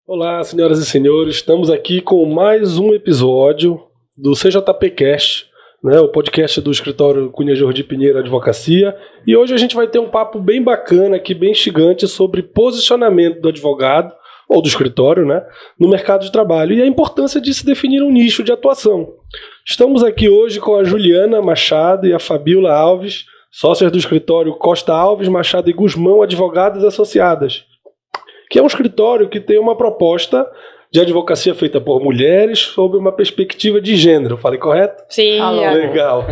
Olá, senhoras e senhores, estamos aqui com mais um episódio do CJPcast, né, o podcast do escritório Cunha Jordi Pinheiro Advocacia, e hoje a gente vai ter um papo bem bacana aqui, bem instigante, sobre posicionamento do advogado, ou do escritório, né, no mercado de trabalho, e a importância de se definir um nicho de atuação. Estamos aqui hoje com a Juliana Machado e a Fabiola Alves, sócias do escritório Costa Alves, Machado e Guzmão Advogadas Associadas, que é um escritório que tem uma proposta de advocacia feita por mulheres sob uma perspectiva de gênero. Falei correto? Sim. Legal.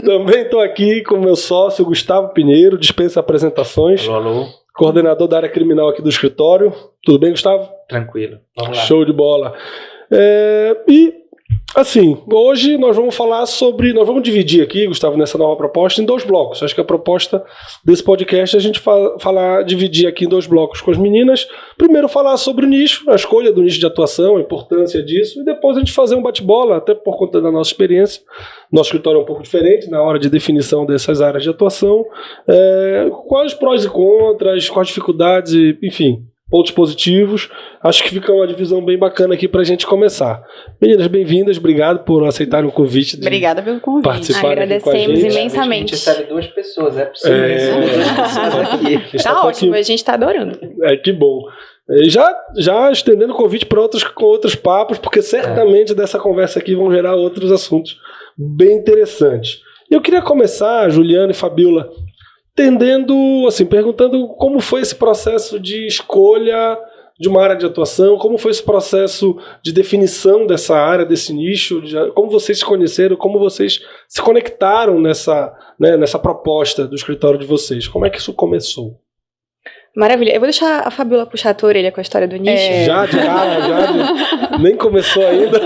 Também estou aqui com o meu sócio Gustavo Pinheiro, dispensa apresentações. Alô. Coordenador da área criminal aqui do escritório. Tudo bem, Gustavo? Tranquilo. Vamos lá. Show de bola. Assim, hoje nós vamos falar sobre... Nós vamos dividir aqui, Gustavo, nessa nova proposta em 2 blocos. Acho que a proposta desse podcast é a gente dividir aqui em 2 blocos com as meninas. Primeiro falar sobre o nicho, a escolha do nicho de atuação, a importância disso, e depois a gente fazer um bate-bola, até por conta da nossa experiência. Nosso escritório é um pouco diferente na hora de definição dessas áreas de atuação. Quais os prós e contras, quais dificuldades, enfim... pontos positivos. Acho que fica uma divisão bem bacana aqui pra gente começar. Meninas, bem-vindas, obrigado por aceitarem o convite. Obrigada pelo convite. Participar aqui com a gente. Agradecemos imensamente. A gente recebe 2 pessoas, é possível. 2 pessoas aqui. Tá ótimo, a gente tá adorando. Que bom. Já estendendo o convite para outros papos, porque certamente dessa conversa aqui vão gerar outros assuntos bem interessantes. Eu queria começar, Juliana e Fabiola, perguntando como foi esse processo de escolha de uma área de atuação, como foi esse processo de definição dessa área, desse nicho, como vocês se conheceram, como vocês se conectaram nessa proposta do escritório de vocês. Como é que isso começou? Maravilha. Eu vou deixar a Fabiola puxar a tua orelha com a história do nicho. Já de cara, nem começou ainda.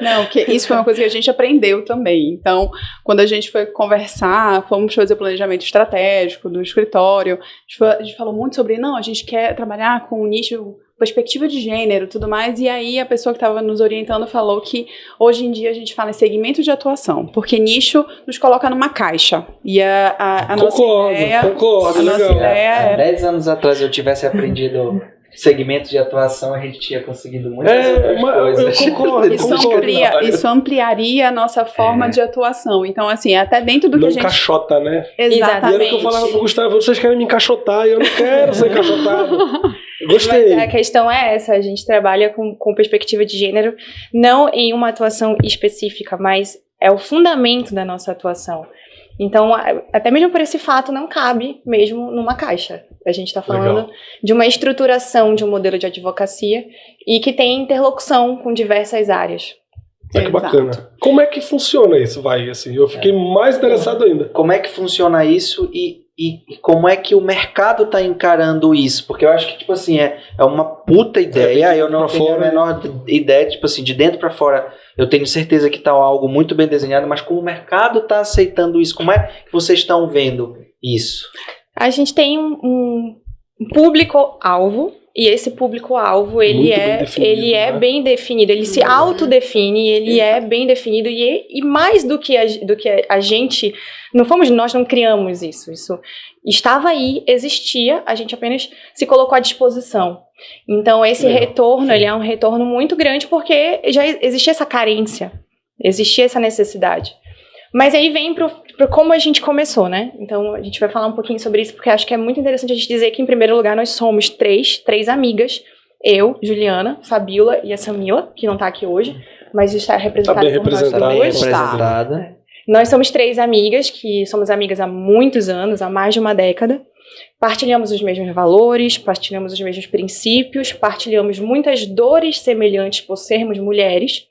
Não, porque isso foi uma coisa que a gente aprendeu também. Então, quando a gente foi conversar, fomos fazer o planejamento estratégico do escritório, a gente falou muito sobre, a gente quer trabalhar com um nicho, perspectiva de gênero, tudo mais, e aí a pessoa que estava nos orientando falou que hoje em dia a gente fala em segmento de atuação, porque nicho nos coloca numa caixa. E a nossa ideia Há 10 anos atrás eu tivesse aprendido segmentos de atuação, a gente tinha conseguido muitas outras coisas. Eu concordo. Isso ampliaria a nossa forma de atuação. Então, assim, até dentro do que a gente... encaixota, né? Exatamente. E era o que eu falava pro Gustavo, vocês querem me encaixotar, e eu não quero ser encaixotado. Gostei. Mas a questão é essa, a gente trabalha com perspectiva de gênero, não em uma atuação específica, mas é o fundamento da nossa atuação. Então, até mesmo por esse fato, não cabe mesmo numa caixa. A gente está falando de uma estruturação de um modelo de advocacia e que tem interlocução com diversas áreas. Que bacana. Como é que funciona isso? Eu fiquei mais interessado ainda. Como é que funciona isso e como é que o mercado está encarando isso? Porque eu acho que, tipo assim, é uma puta ideia, eu não tenho a menor ideia, tipo assim, de dentro para fora, eu tenho certeza que está algo muito bem desenhado, mas como o mercado está aceitando isso? Como é que vocês estão vendo isso? A gente tem um público-alvo, e esse público-alvo, ele é bem definido, ele se autodefine, ele é bem definido, e mais do que a gente, nós não criamos isso estava aí, existia, a gente apenas se colocou à disposição. Então esse retorno, ele é um retorno muito grande, porque já existia essa carência, existia essa necessidade. Mas aí vem pro como a gente começou, né? Então a gente vai falar um pouquinho sobre isso, porque acho que é muito interessante a gente dizer que, em primeiro lugar, nós somos três amigas. Eu, Juliana, Fabiola e a Samila, que não tá aqui hoje, mas está representada por nós duas. Nós somos 3 amigas, que somos amigas há muitos anos, há mais de uma década. Partilhamos os mesmos valores, partilhamos os mesmos princípios, partilhamos muitas dores semelhantes por sermos mulheres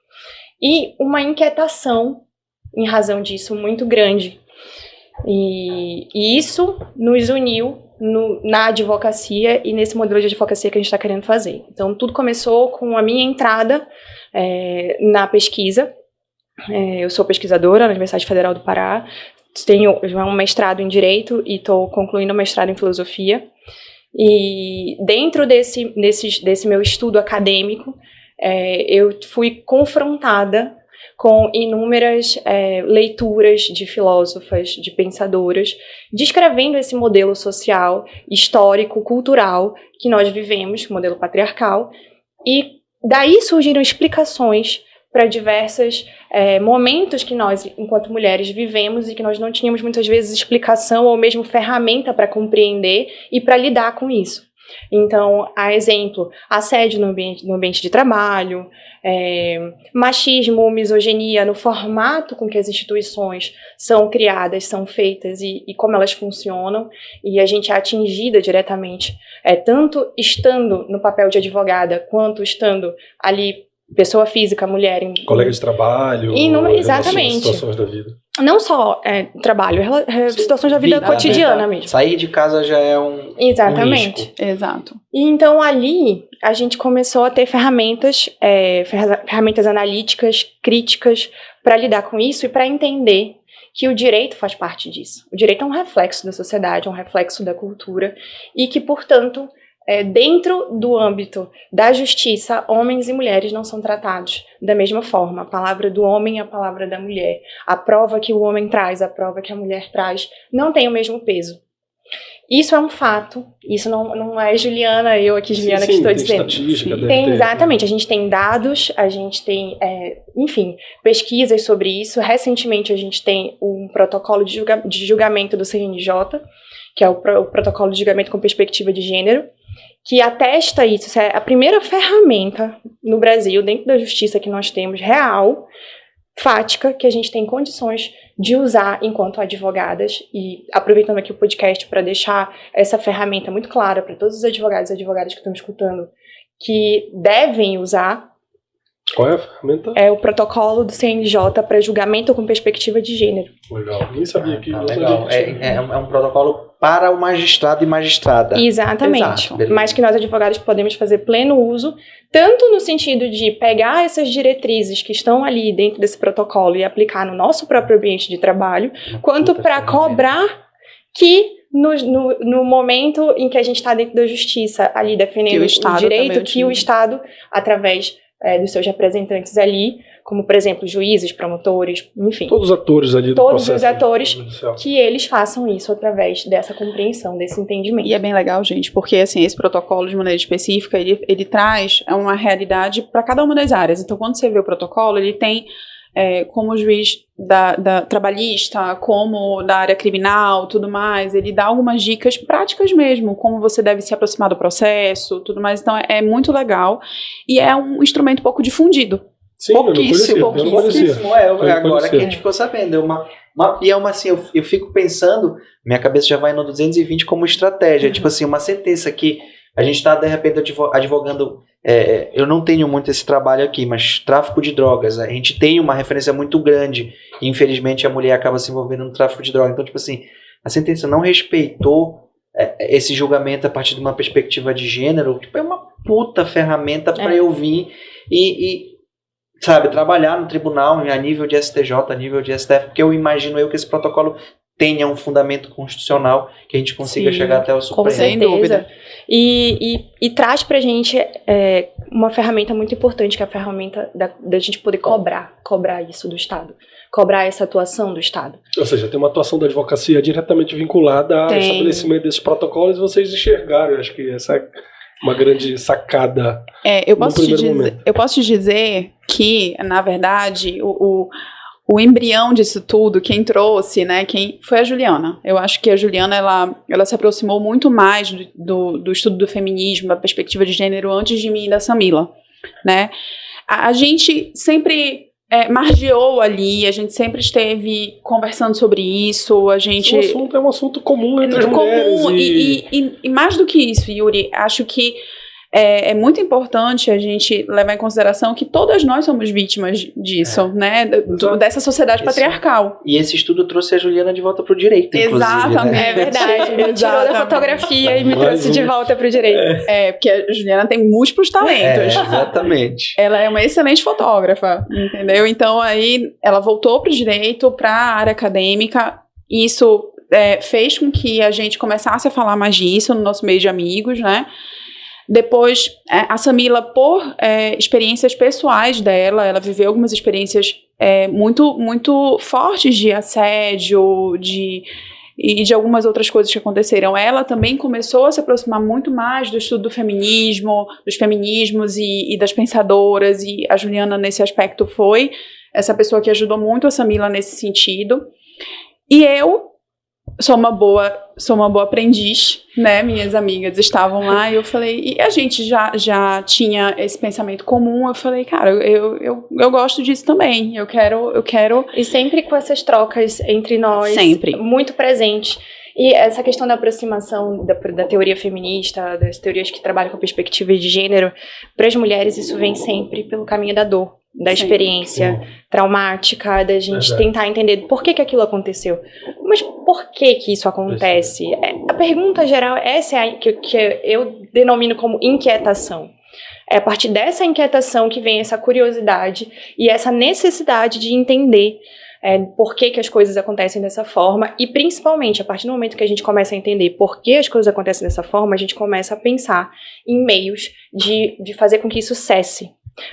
e uma inquietação em razão disso muito grande. E isso nos uniu na advocacia e nesse modelo de advocacia que a gente está querendo fazer. Então, tudo começou com a minha entrada na pesquisa. Eu sou pesquisadora na Universidade Federal do Pará, tenho um mestrado em Direito e estou concluindo um mestrado em Filosofia. E dentro desse meu estudo acadêmico, eu fui confrontada com inúmeras leituras de filósofas, de pensadoras, descrevendo esse modelo social, histórico, cultural que nós vivemos, modelo patriarcal, E daí surgiram explicações para diversos momentos que nós, enquanto mulheres, vivemos e que nós não tínhamos muitas vezes explicação ou mesmo ferramenta para compreender e para lidar com isso. Então, a exemplo, assédio no ambiente de trabalho, machismo, misoginia no formato com que as instituições são criadas, são feitas e como elas funcionam, e a gente é atingida diretamente, tanto estando no papel de advogada, quanto estando ali, pessoa física, mulher. Colega de trabalho, exatamente. Situações da vida. Não só trabalho, situações da vida cotidiana mesmo. Sair de casa já é um Exatamente. Um Exato. E então ali a gente começou a ter ferramentas analíticas, críticas para lidar com isso e para entender que o direito faz parte disso. O direito é um reflexo da sociedade, é um reflexo da cultura e que, portanto, dentro do âmbito da justiça, homens e mulheres não são tratados da mesma forma. A palavra do homem e a palavra da mulher. A prova que o homem traz, a prova que a mulher traz, não tem o mesmo peso. Isso é um fato. Isso não é Juliana, que estou dizendo. Estatística, Exatamente. A gente tem dados, a gente tem, pesquisas sobre isso. Recentemente a gente tem um protocolo de julgamento do CNJ, que é o protocolo de julgamento com perspectiva de gênero, que atesta isso. Isso é a primeira ferramenta no Brasil, dentro da justiça que nós temos, real, fática, que a gente tem condições de usar enquanto advogadas. E aproveitando aqui o podcast para deixar essa ferramenta muito clara para todos os advogados e advogadas que estão escutando, que devem usar. Qual é a ferramenta? É o protocolo do CNJ para julgamento com perspectiva de gênero. Legal, nem sabia que... legal. É um protocolo para o magistrado e magistrada. Exatamente. Exato. Mas que nós advogados podemos fazer pleno uso, tanto no sentido de pegar essas diretrizes que estão ali dentro desse protocolo e aplicar no nosso próprio ambiente de trabalho, quanto para cobrar que no momento em que a gente está dentro da justiça, ali defendendo o direito, que o Estado, através dos seus representantes ali, como, por exemplo, juízes, promotores, enfim. Todos os atores ali do processo. Todos os atores, que eles façam isso através dessa compreensão, desse entendimento. E é bem legal, gente, porque, assim, esse protocolo, de maneira específica, ele traz uma realidade para cada uma das áreas. Então, quando você vê o protocolo, ele tem como juiz da trabalhista, como da área criminal, tudo mais, ele dá algumas dicas práticas mesmo, como você deve se aproximar do processo, tudo mais. Então é muito legal e é um instrumento pouco difundido. Sim, pouquíssimo. Agora que a gente ficou sabendo, eu fico pensando, minha cabeça já vai no 220 como estratégia, tipo assim, uma sentença que a gente está de repente advogando. Eu não tenho muito esse trabalho aqui, mas tráfico de drogas, a gente tem uma referência muito grande e infelizmente a mulher acaba se envolvendo no tráfico de drogas. Então, tipo assim, a sentença não respeitou esse julgamento a partir de uma perspectiva de gênero. Tipo, é uma puta ferramenta para eu vir e sabe, trabalhar no tribunal a nível de STJ, a nível de STF, porque eu imagino que esse protocolo tenha um fundamento constitucional que a gente consiga chegar até o Supremo. Com certeza. E traz pra gente uma ferramenta muito importante, que é a ferramenta da gente poder cobrar isso do Estado. Cobrar essa atuação do Estado. Ou seja, tem uma atuação da advocacia diretamente vinculada ao estabelecimento desses protocolos, e vocês enxergaram. Eu acho que essa é uma grande sacada. Eu posso te dizer que, na verdade, o embrião disso tudo, quem trouxe, né, foi a Juliana. Eu acho que a Juliana, ela se aproximou muito mais do estudo do feminismo, da perspectiva de gênero, antes de mim e da Samila, né. A gente sempre margeou ali, a gente sempre esteve conversando sobre isso, a gente... É um assunto comum entre as mulheres. E mais do que isso, Yuri, acho que é muito importante a gente levar em consideração que todas nós somos vítimas disso, né? Dessa sociedade patriarcal. E esse estudo trouxe a Juliana de volta pro direito, Exatamente. Né? É verdade. Me tirou da fotografia e me trouxe de volta pro direito. Porque a Juliana tem múltiplos talentos. Exatamente. Ela é uma excelente fotógrafa, entendeu? Então, aí, ela voltou pro direito, pra área acadêmica. Isso fez com que a gente começasse a falar mais disso no nosso meio de amigos, né? Depois, a Samila, por experiências pessoais dela, ela viveu algumas experiências muito, muito fortes de assédio, de e de algumas outras coisas que aconteceram. Ela também começou a se aproximar muito mais do estudo do feminismo, dos feminismos e das pensadoras, e a Juliana, nesse aspecto, foi essa pessoa que ajudou muito a Samila nesse sentido. E eu sou uma boa aprendiz, né? Minhas amigas estavam lá e eu falei, e a gente já tinha esse pensamento comum. Eu falei, cara, eu gosto disso também. Eu quero. E sempre com essas trocas entre nós, sempre muito presente. E essa questão da aproximação da teoria feminista, das teorias que trabalham com perspectiva de gênero, para as mulheres isso vem sempre pelo caminho da dor, da experiência traumática, da gente tentar entender por que aquilo aconteceu. Mas por que isso acontece? A pergunta geral, essa é que eu denomino como inquietação. É a partir dessa inquietação que vem essa curiosidade e essa necessidade de entender por que as coisas acontecem dessa forma, e principalmente a partir do momento que a gente começa a entender por que as coisas acontecem dessa forma, a gente começa a pensar em meios de fazer com que isso cesse.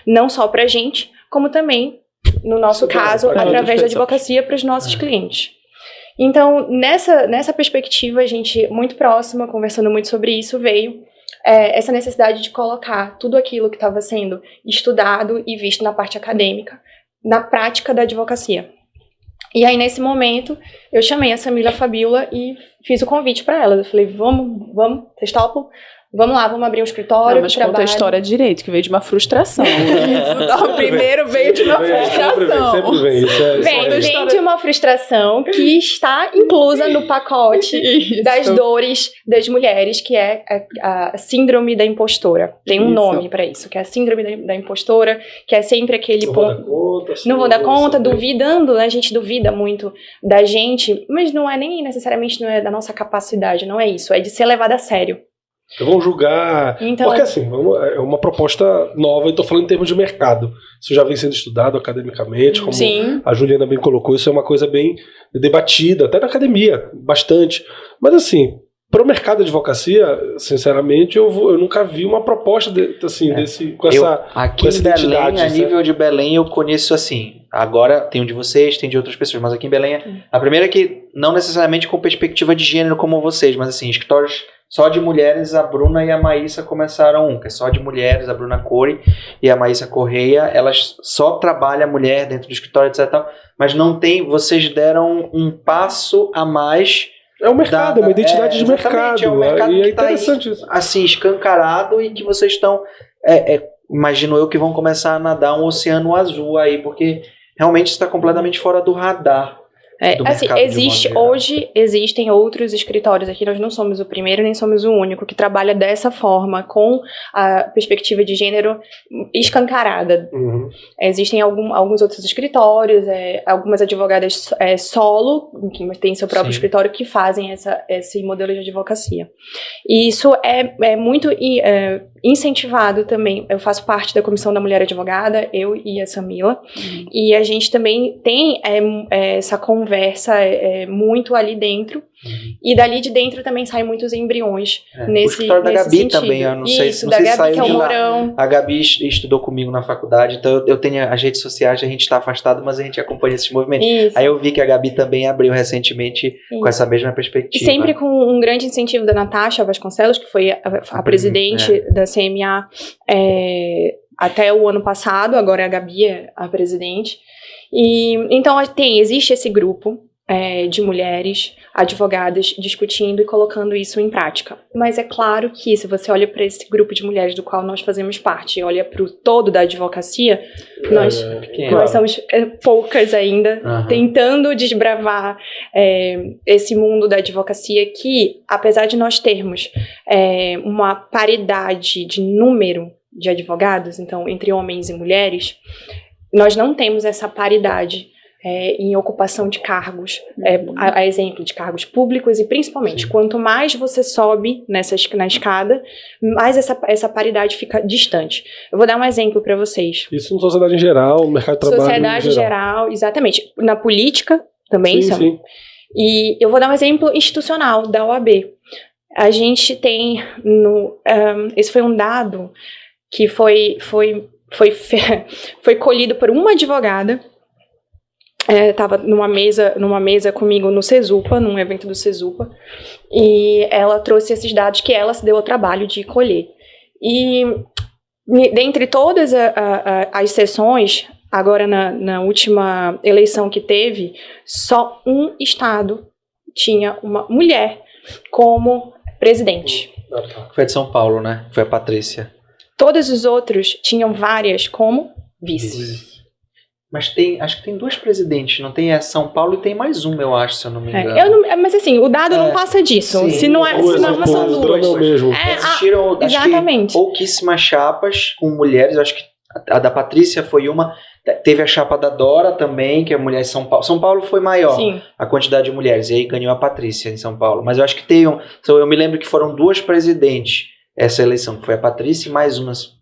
Não só pra gente, como também, no nosso caso, através da advocacia para os nossos clientes. Então, nessa perspectiva, a gente, muito próxima, conversando muito sobre isso, veio essa necessidade de colocar tudo aquilo que estava sendo estudado e visto na parte acadêmica, na prática da advocacia. E aí, nesse momento, eu chamei a Samila Fabiola e fiz o convite para ela. Eu falei, vamos, vocês topam? Vamos lá, vamos abrir um escritório. Mas conta a história direito, que veio de uma frustração. O primeiro veio de uma frustração. Sempre vem. Vem de uma frustração que está inclusa no pacote das dores das mulheres, que é a síndrome da impostora. Tem um nome para isso, que é a síndrome da impostora, que é sempre aquele ponto. Não vou dar conta, duvidando, né? A gente duvida muito da gente, mas não é nem necessariamente da nossa capacidade, não é isso, é de ser levada a sério. Então vão julgar, porque assim, é uma proposta nova, eu estou falando em termos de mercado. Isso já vem sendo estudado academicamente, como a Juliana bem colocou, isso é uma coisa bem debatida, até na academia, bastante. Mas assim, para o mercado de advocacia, sinceramente, eu nunca vi uma proposta com essa identidade. A nível de Belém, eu conheço assim, agora tem um de vocês, tem de outras pessoas, mas aqui em Belém, a primeira é que, não necessariamente com perspectiva de gênero como vocês, mas assim, escritórios só de mulheres, a Bruna e a Maísa começaram que é só de mulheres, a Bruna Core e a Maísa Correia, elas só trabalham a mulher dentro do escritório, etc. Mas não tem, vocês deram um passo a mais. É um mercado, é uma identidade de mercado. É um mercado e que é interessante isso. Assim, escancarado, e que vocês estão, imagino eu, que vão começar a nadar um oceano azul aí, porque realmente está completamente fora do radar. Assim, hoje existem outros escritórios aqui, nós não somos o primeiro nem somos o único que trabalha dessa forma, com a perspectiva de gênero escancarada. Existem alguns outros escritórios, algumas advogadas solo, que têm seu próprio escritório, que fazem esse modelo de advocacia. E isso é muito incentivado também. Eu faço parte da Comissão da Mulher Advogada, eu e a Samila, e a gente também tem essa conversa muito ali dentro, e dali de dentro também saem muitos embriões nesse sentido. O escritório da Gabi sentido. Também, eu não sei se saiu de lá. A Gabi estudou comigo na faculdade, então eu tenho as redes sociais, a gente está afastado, mas a gente acompanha esses movimentos. Aí eu vi que a Gabi também abriu recentemente com essa mesma perspectiva. E sempre com um grande incentivo da Natasha Vasconcelos, que foi a presidente da CMA até o ano passado, agora a Gabi é a presidente. E então existe esse grupo de mulheres advogadas discutindo e colocando isso em prática. Mas é claro que, se você olha para esse grupo de mulheres do qual nós fazemos parte e olha para o todo da advocacia, nós somos poucas ainda, tentando desbravar esse mundo da advocacia que, apesar de nós termos uma paridade de número de advogados, então entre homens e mulheres, nós não temos essa paridade em ocupação de cargos, a exemplo de cargos públicos, e principalmente, quanto mais você sobe na escada, mais essa paridade fica distante. Eu vou dar um exemplo para vocês. Isso na sociedade em geral, no mercado de trabalho sociedade em geral, exatamente. Na política também, sim. E eu vou dar um exemplo institucional da OAB. A gente tem, esse foi um dado que foi colhido por uma advogada estava numa mesa comigo no Cesupa, num evento do Cesupa, e ela trouxe esses dados que ela se deu ao trabalho de colher. E dentre todas as sessões, agora na última eleição que teve, só um estado tinha uma mulher como presidente. Foi de São Paulo, né? Foi a Patrícia. Todos os outros tinham várias como vice. Mas acho que tem 2 presidentes, não tem? É São Paulo e tem mais uma, eu acho, se eu não me engano. Mas assim, o dado não passa disso. Sim, se não são duas. Existiram, exatamente. Pouquíssimas chapas com mulheres, eu acho que a da Patrícia foi uma. Teve a chapa da Dora também, que é mulher em São Paulo. São Paulo foi maior, sim, a quantidade de mulheres, e aí ganhou a Patrícia em São Paulo. Mas eu acho que eu me lembro que foram 2 presidentes essa eleição, que foi a Patrícia e mais umas.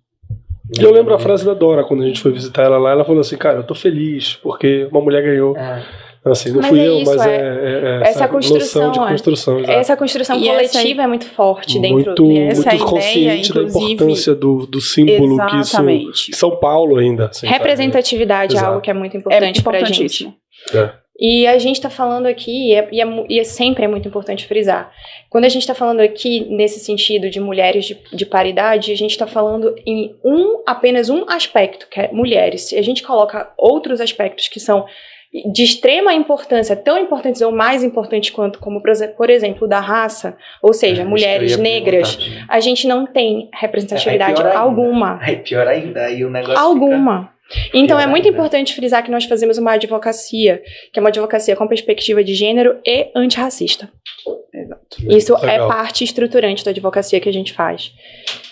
E eu lembro a frase da Dora, quando a gente foi visitar ela lá, ela falou assim, cara, eu tô feliz, porque uma mulher ganhou. Assim, não fui eu, mas essa construção, noção de construção. Essa construção coletiva é muito forte dentro dessa muito consciente da importância do símbolo que São Paulo ainda. Assim, representatividade é algo que é muito importante pra gente. E a gente está falando aqui, e sempre é muito importante frisar, quando a gente está falando aqui nesse sentido de mulheres de paridade, a gente está falando em apenas um aspecto, que é mulheres. Se a gente coloca outros aspectos que são de extrema importância, tão importantes ou mais importantes quanto, como por exemplo, da raça, ou seja, mulheres negras, a gente não tem representatividade alguma. É pior ainda, aí o negócio alguma. Então é muito importante frisar que nós fazemos uma advocacia, que é uma advocacia com perspectiva de gênero e antirracista. Isso é parte estruturante da advocacia que a gente faz.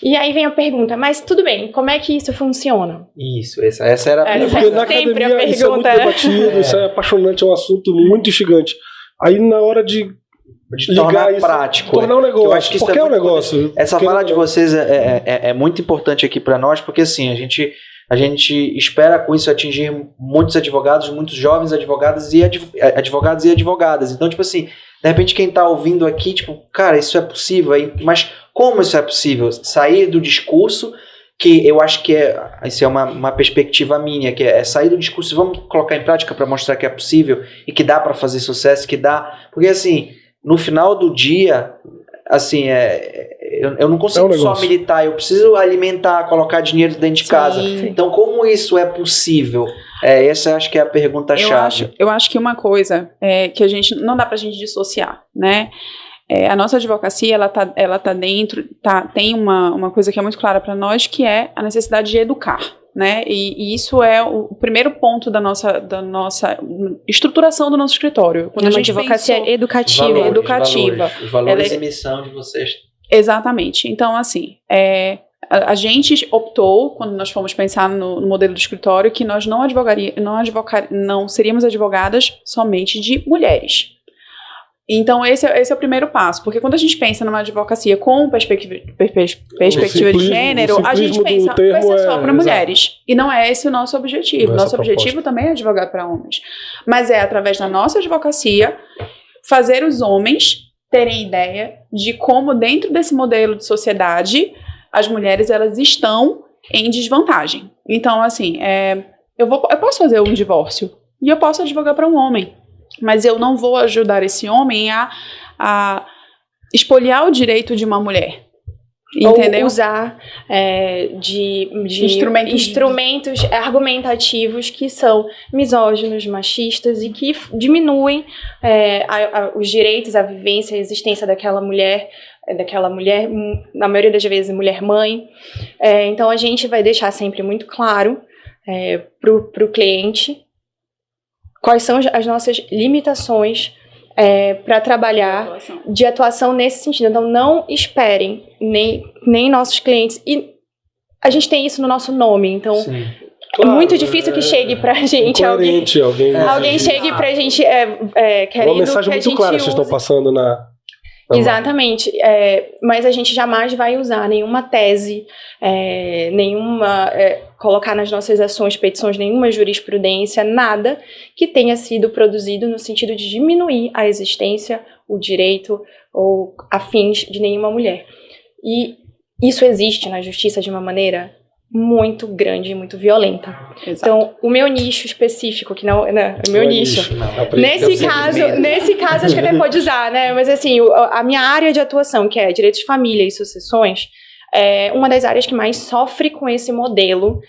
E aí vem a pergunta, mas tudo bem, como é que isso funciona? Isso, essa era a pergunta. Porque na academia isso é muito debatido, isso é apaixonante, é um assunto muito instigante. Aí na hora de tornar isso prático, tornar um negócio, eu acho que porque é um negócio. Essa fala de vocês é muito importante aqui para nós, porque assim, a gente espera com isso atingir muitos advogados, muitos jovens advogados e advogadas. Então, tipo assim, de repente quem tá ouvindo aqui, tipo, cara, isso é possível, mas como isso é possível? Sair do discurso, que eu acho que isso é uma perspectiva minha, que é sair do discurso e vamos colocar em prática para mostrar que é possível e que dá para fazer sucesso, que dá, porque assim, no final do dia, assim, eu não consigo só militar, eu preciso alimentar, colocar dinheiro dentro de casa. Então, como isso é possível? Essa acho que é a pergunta-chave. Eu acho que uma coisa que a gente não dá pra gente dissociar, né? A nossa advocacia, ela tá dentro, tem uma coisa que é muito clara para nós, que é a necessidade de educar, né? E isso é o primeiro ponto da nossa estruturação do nosso escritório. Quando a gente advocacia educativa. Os valores e missão de vocês. Exatamente. Então, assim, a gente optou, quando nós fomos pensar no modelo do escritório, que nós não seríamos advogadas somente de mulheres. Então, esse é o primeiro passo, porque quando a gente pensa numa advocacia com perspectiva de gênero, a gente pensa, vai ser só para mulheres. E não é esse o nosso objetivo. Nosso objetivo também é advogar para homens. Mas é, através da nossa advocacia, fazer os homens terem ideia de como, dentro desse modelo de sociedade, as mulheres elas estão em desvantagem. Então, assim, eu posso fazer um divórcio e eu posso advogar para um homem. Mas eu não vou ajudar esse homem a espoliar o direito de uma mulher. Entendeu? Ou usar de instrumentos argumentativos que são misóginos, machistas e que diminuem os direitos, a vivência, a existência daquela mulher, na maioria das vezes, mulher-mãe. Então, a gente vai deixar sempre muito claro para o cliente quais são as nossas limitações para trabalhar de atuação nesse sentido. Então, não esperem nem nossos clientes. E a gente tem isso no nosso nome, então é muito difícil que chegue pra gente alguém chegue pra gente querendo uma mensagem muito clara que vocês estão passando na... Exatamente, mas a gente jamais vai usar nenhuma tese, colocar nas nossas ações, petições, nenhuma jurisprudência, nada que tenha sido produzido no sentido de diminuir a existência, o direito ou a fins de nenhuma mulher. E isso existe na justiça de uma maneira muito grande e muito violenta. Exato. Então, o meu nicho específico, que não é o meu nicho. Nesse caso, acho que até pode usar, né? Mas assim, a minha área de atuação, que é direito de família e sucessões, é uma das áreas que mais sofre com esse modelo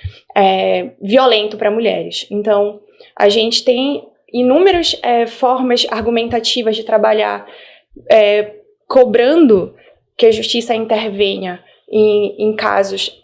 violento para mulheres. Então, a gente tem inúmeras formas argumentativas de trabalhar, cobrando que a justiça intervenha em casos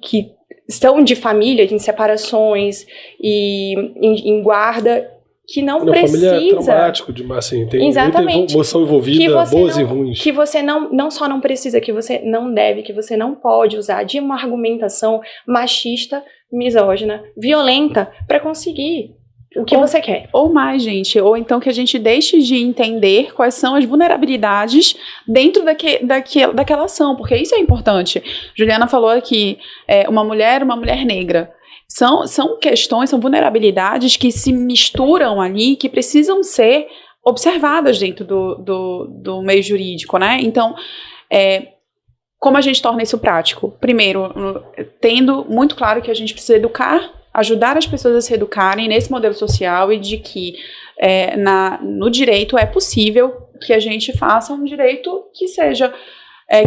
que são de família, em separações e em guarda, que não precisa. Família é traumático, assim, tem exatamente, muita emoção envolvida, boas e ruins. Que você não só não precisa, que você não deve, que você não pode usar de uma argumentação machista, misógina, violenta, para conseguir o que você quer. Ou mais, gente. Ou então que a gente deixe de entender quais são as vulnerabilidades dentro daquela ação, porque isso é importante. Juliana falou aqui, uma mulher negra. São questões, são vulnerabilidades que se misturam ali, que precisam ser observadas dentro do meio jurídico, né? Então, como a gente torna isso prático? Primeiro, tendo muito claro que a gente precisa educar, ajudar as pessoas a se educarem nesse modelo social e de que no direito é possível que a gente faça um direito que seja,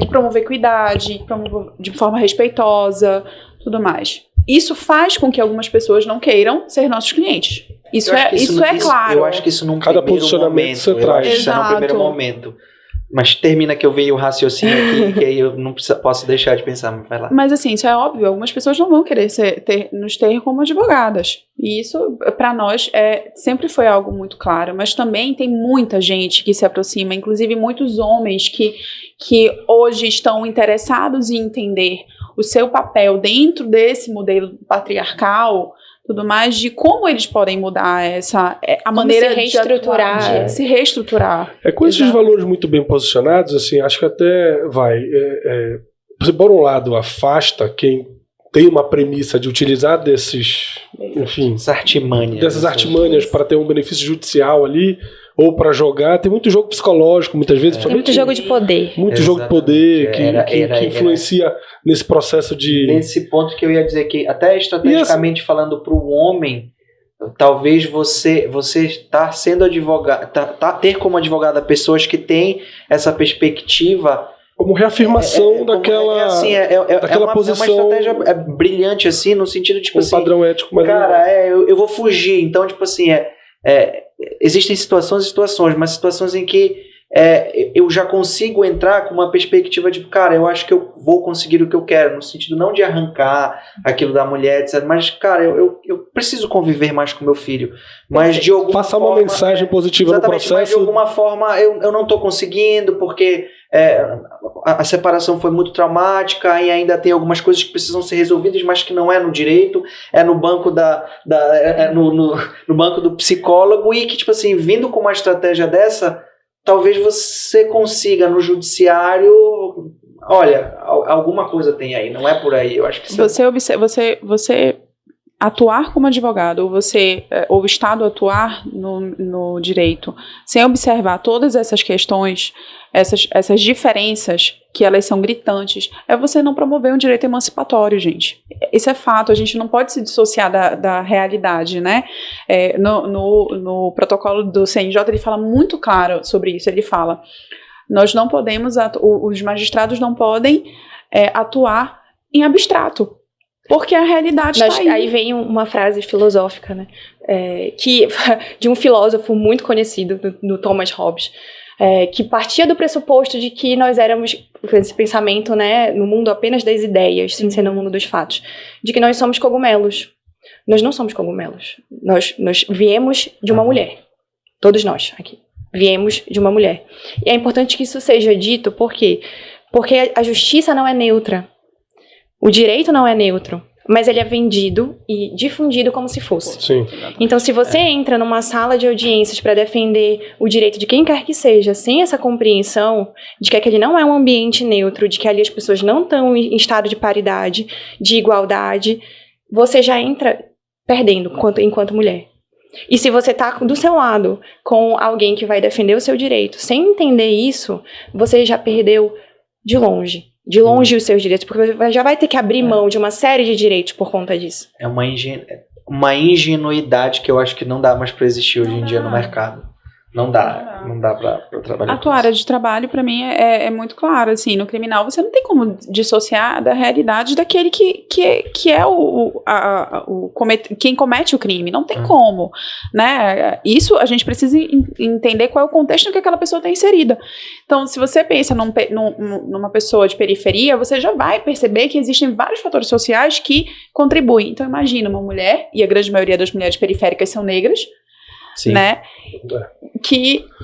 que promova equidade, que promova de forma respeitosa, tudo mais. Isso faz com que algumas pessoas não queiram ser nossos clientes. Isso é claro. Eu acho que isso num Cada primeiro posicionamento você traz. Isso é num primeiro momento. Mas termina que eu vejo o raciocínio aqui, que aí eu não posso deixar de pensar, mas vai lá. Mas assim, isso é óbvio, algumas pessoas não vão querer nos ter como advogadas. E isso, para nós, sempre foi algo muito claro. Mas também tem muita gente que se aproxima, inclusive muitos homens que hoje estão interessados em entender o seu papel dentro desse modelo patriarcal, tudo mais, de como eles podem mudar a maneira de se reestruturar. Com esses valores muito bem posicionados, assim, acho que até você, por um lado, afasta quem tem uma premissa de utilizar dessas artimanhas para ter um benefício judicial ali, ou para jogar. Tem muito jogo psicológico, muitas vezes. Tem muito jogo de poder. Muito jogo de poder que influencia nesse processo de... Nesse ponto que eu ia dizer que, até estrategicamente falando para o homem, talvez você estar sendo advogado, ter como advogada pessoas que têm essa perspectiva... Como reafirmação daquela posição. É uma estratégia brilhante, assim, no sentido, tipo assim... padrão ético. Mas eu vou fugir. Então, tipo assim, existem situações, mas situações em que eu já consigo entrar com uma perspectiva de, cara, eu acho que eu vou conseguir o que eu quero, no sentido não de arrancar aquilo da mulher, etc. Mas, cara, eu preciso conviver mais com meu filho. Mas de alguma Passar forma... uma mensagem positiva no processo. Mas de alguma forma eu não estou conseguindo, porque a separação foi muito traumática e ainda tem algumas coisas que precisam ser resolvidas, mas que não é no direito, é no banco no banco do psicólogo, e que, tipo assim, vindo com uma estratégia dessa, talvez você consiga no judiciário, olha, alguma coisa tem aí, não é por aí, eu acho que você atuar como advogado, ou o Estado atuar no direito, sem observar todas essas questões, essas diferenças, que elas são gritantes, você não promover um direito emancipatório, gente. Isso é fato, a gente não pode se dissociar da realidade, né? No protocolo do CNJ, ele fala muito claro sobre isso, ele fala, nós não podemos, os magistrados não podem atuar em abstrato, porque a realidade está aí. Aí vem uma frase filosófica, né? De um filósofo muito conhecido, do Thomas Hobbes, que partia do pressuposto de que nós éramos, esse pensamento, né, no mundo apenas das ideias, sem ser no mundo dos fatos, de que nós somos cogumelos. Nós não somos cogumelos. Nós viemos de uma mulher. Todos nós aqui viemos de uma mulher. E é importante que isso seja dito, por quê? Porque a justiça não é neutra. O direito não é neutro, mas ele é vendido e difundido como se fosse. Sim. Então, se você entra numa sala de audiências para defender o direito de quem quer que seja, sem essa compreensão de que aquele não é um ambiente neutro, de que ali as pessoas não estão em estado de paridade, de igualdade, você já entra perdendo enquanto mulher. E se você está do seu lado com alguém que vai defender o seu direito, sem entender isso, você já perdeu de longe. de longe os seus direitos, porque você já vai ter que abrir mão de uma série de direitos por conta disso. É uma ingenuidade que eu acho que não dá mais para existir hoje em dia no mercado. Não dá pra trabalhar. A tua área de trabalho, pra mim, é muito claro, assim, no criminal você não tem como dissociar da realidade daquele que é quem comete o crime, não tem como, né? Isso a gente precisa entender qual é o contexto em que aquela pessoa está inserida. Então, se você pensa numa pessoa de periferia, você já vai perceber que existem vários fatores sociais que contribuem. Então, imagina uma mulher, e a grande maioria das mulheres periféricas são negras, Sim. né?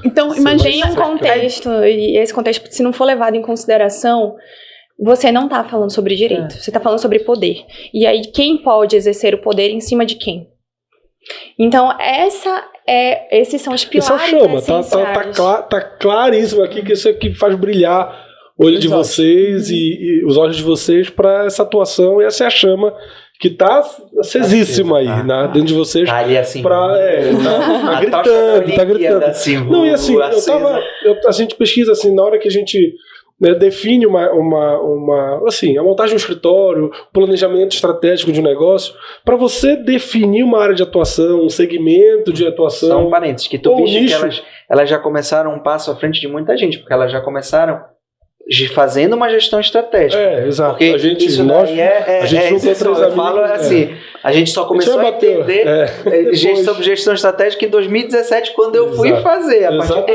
Então, imagina um contexto, e esse contexto, se não for levado em consideração, você não está falando sobre direito, você está falando sobre poder. E aí, quem pode exercer o poder em cima de quem? Então, esses são os pilares essenciais. Tá claríssimo aqui que isso aqui faz brilhar o olho de vocês e os olhos de vocês para essa atuação, e essa é a chama que tá acesíssima aí, dentro de vocês. Tá ali assim. Tá gritando. Assim, não, e assim, a gente pesquisa assim, na hora que a gente define a montagem de um escritório, planejamento estratégico de um negócio, para você definir uma área de atuação, um segmento de atuação. São parênteses, que tu viste que elas já começaram um passo à frente de muita gente, porque elas já começaram fazendo uma gestão estratégica. Exato. Porque a gente juntou três amigos. Eu falo assim, a gente só começou a entender sobre gestão estratégica em 2017, quando eu fui fazer.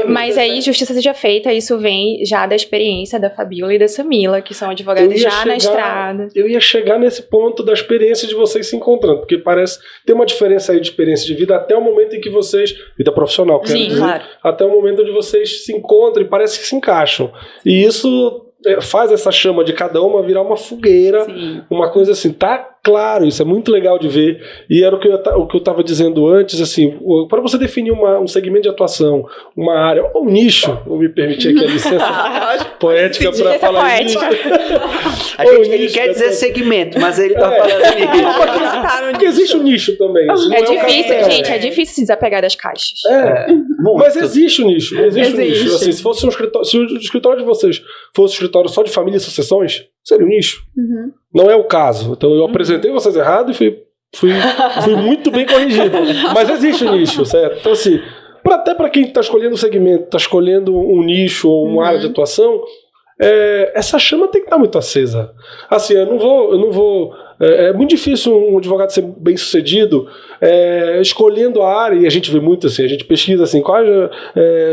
Mas aí, justiça seja feita, isso vem já da experiência da Fabíola e da Samila, que são advogados já na estrada. Eu ia chegar nesse ponto da experiência de vocês se encontrando, porque parece ter uma diferença aí de experiência de vida até o momento em que vocês, vida profissional, quero dizer, claro, até o momento onde vocês se encontram e parece que se encaixam. E isso faz essa chama de cada uma virar uma fogueira, uma coisa assim, tá claro, isso é muito legal de ver. E era o que eu estava dizendo antes, assim, para você definir um segmento de atuação, uma área, um nicho, vou me permitir aqui a licença poética para falar nicho. Ele quer dizer segmento, mas ele tá falando nicho. Porque existe um nicho também. Assim, é difícil, gente, é difícil se desapegar das caixas. Mas existe um nicho. Existe um nicho. Assim, se fosse se o escritório de vocês fosse um escritório só de família e sucessões, seria um nicho. Não é o caso. Então eu apresentei vocês errado e fui muito bem corrigido. Mas existe um nicho, certo? Então assim, até para quem está escolhendo um segmento, está escolhendo um nicho ou uma área de atuação, essa chama tem que estar muito acesa. Assim, eu não vou é muito difícil um advogado ser bem sucedido escolhendo a área, e a gente vê muito assim, a gente pesquisa assim, qual é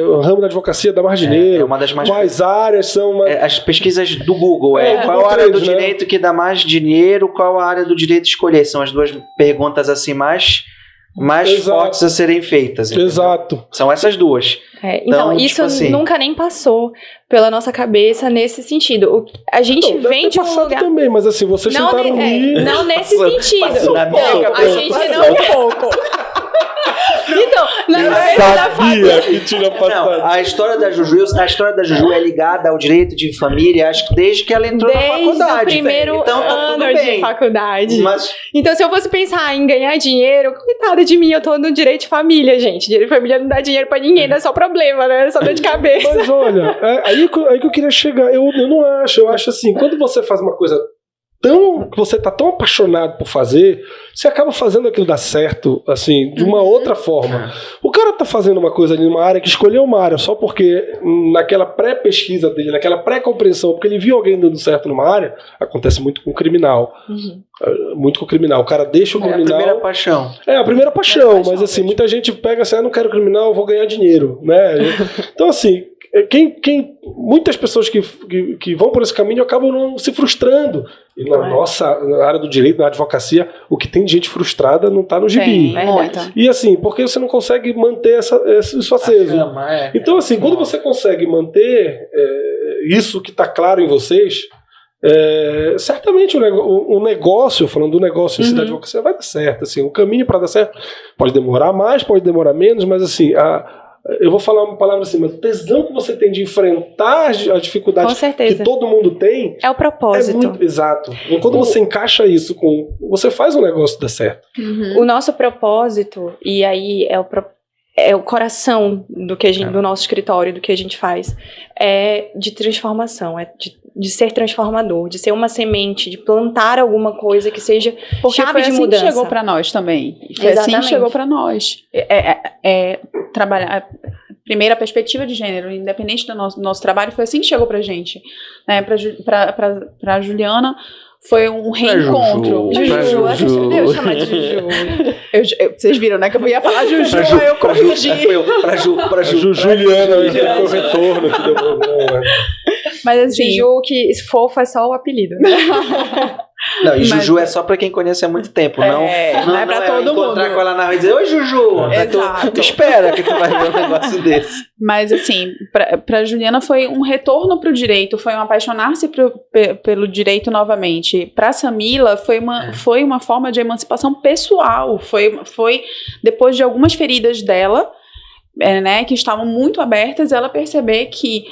o ramo da advocacia dá mais dinheiro, uma das mais quais áreas são as pesquisas do Google, qual a área do direito que dá mais dinheiro, qual a área do direito escolher, são as duas perguntas assim mais fortes a serem feitas. Entendeu? Exato. São essas duas. Então, isso assim, nunca nem passou pela nossa cabeça nesse sentido. A gente vem de um lugar... também, mas assim, vocês tentaram unir... Não nesse sentido. Na minha cabeça, a gente não... pouco. Então, sabia que tinha passado. Não, a história da Juju é ligada ao direito de família, acho que desde que ela entrou na faculdade. Desde o primeiro então, ano de faculdade. Mas... Então, se eu fosse pensar em ganhar dinheiro, coitada de mim, eu tô no direito de família, gente. Direito de família não dá dinheiro pra ninguém, dá só problema, né? Só dor de cabeça. Mas olha, aí que eu queria chegar. Eu não acho, eu acho assim, quando você faz uma coisa que você tá tão apaixonado por fazer, você acaba fazendo aquilo dar certo, assim, de uma outra forma. O cara tá fazendo uma coisa ali numa área, que escolheu uma área só porque naquela pré-pesquisa dele, naquela pré-compreensão, porque ele viu alguém dando certo numa área, acontece muito com o criminal. Muito com o criminal. O cara deixa o criminal... a primeira paixão. A primeira paixão, mas assim, muita gente pega assim, eu não quero criminal, eu vou ganhar dinheiro, né? Então assim, muitas pessoas que vão por esse caminho acabam não se frustrando. E na nossa área do direito, na advocacia, o que tem de gente frustrada não está no gibi. E assim, porque você não consegue manter isso aceso. Então assim, quando você consegue manter isso que está claro em vocês, certamente o negócio, falando do negócio em si da advocacia, vai dar certo. Assim, o caminho para dar certo pode demorar mais, pode demorar menos, mas assim, eu vou falar uma palavra assim, mas o tesão que você tem de enfrentar as dificuldades que todo mundo tem... É o propósito. Exato. E quando você encaixa isso você faz um negócio dar certo. O nosso propósito, e aí é o coração do nosso escritório, do que a gente faz, é de transformação, é de ser transformador, de ser uma semente, de plantar alguma coisa que seja chave de mudança. Porque foi assim que chegou para nós também. Foi assim que chegou para nós. Trabalhar... Primeira perspectiva de gênero, independente do nosso trabalho, foi assim que chegou pra gente. Né? Pra Juliana, foi um reencontro. Juju. Eu chamar de Juju. Vocês viram, né? Que eu ia falar Juju, aí eu corrigi. Pra Juliana, foi o retorno que deu problema. Mas assim... Juju, que fofa é só o apelido. Não, e Juju é só pra quem conhece há muito tempo, não é pra todo mundo. Encontrar com ela na rua e dizer, oi Juju, tu espera que tu vai ver um negócio desse. Mas assim, pra Juliana foi um retorno pro direito, foi um apaixonar-se pelo direito novamente. Pra Samila foi uma forma de emancipação pessoal, foi depois de algumas feridas dela, né, que estavam muito abertas, ela perceber que,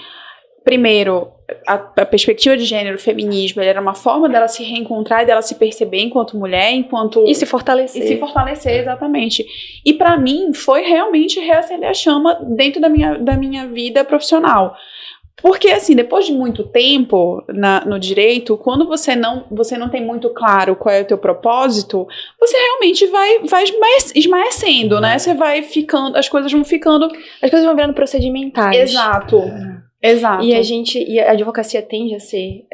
primeiro, a perspectiva de gênero, o feminismo, era uma forma dela se reencontrar e dela se perceber enquanto mulher, E se fortalecer. E se fortalecer, exatamente. E pra mim, foi realmente reacender a chama dentro da minha vida profissional. Porque, assim, depois de muito tempo no direito, quando você não tem muito claro qual é o teu propósito, você realmente vai esmaecendo, né? Você vai ficando, as coisas vão virando procedimentais. Exato. E a advocacia tende a ser,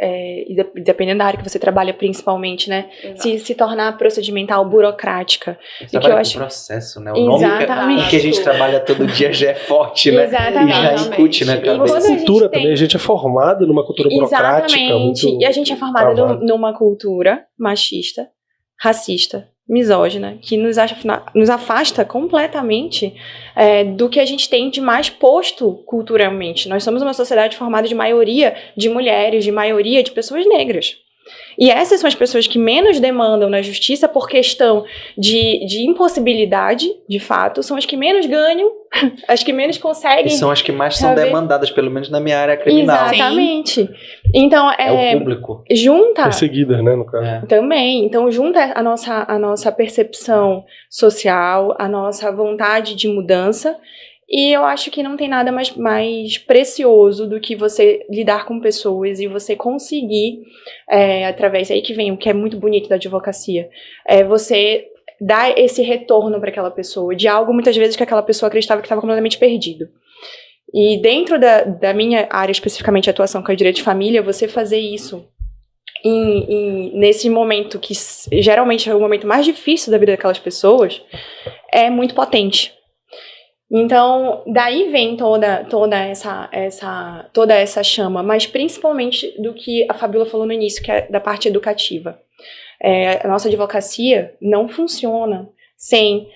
dependendo da área que você trabalha principalmente, né? Se tornar procedimental, burocrática. Você trabalha com processo, né? O nome que a gente trabalha todo dia já é forte, né? Exatamente. E já incute na cabeça. A cultura também, a gente é formado numa cultura burocrática. Exatamente. E a gente é formada numa cultura machista, racista, misógina, que nos afasta completamente do que a gente tem de mais posto culturalmente. Nós somos uma sociedade formada de maioria de mulheres, de maioria de pessoas negras. E essas são as pessoas que menos demandam na justiça por questão de impossibilidade, de fato, são as que menos ganham, as que menos conseguem. E são as que mais são demandadas, pelo menos na minha área criminal. Exatamente. Então, é o público. Junta... Perseguidas, né, no caso. Também. Então, junta a nossa percepção social, a nossa vontade de mudança. E eu acho que não tem nada mais precioso do que você lidar com pessoas e você conseguir, através, aí que vem o que é muito bonito da advocacia, você dar esse retorno para aquela pessoa, de algo muitas vezes que aquela pessoa acreditava que estava completamente perdido. E dentro da minha área, especificamente a atuação com o direito de família, você fazer isso nesse momento que geralmente é o momento mais difícil da vida daquelas pessoas, é muito potente. Então, daí vem toda essa chama, mas principalmente do que a Fabíola falou no início, que é da parte educativa. A nossa advocacia não funciona sem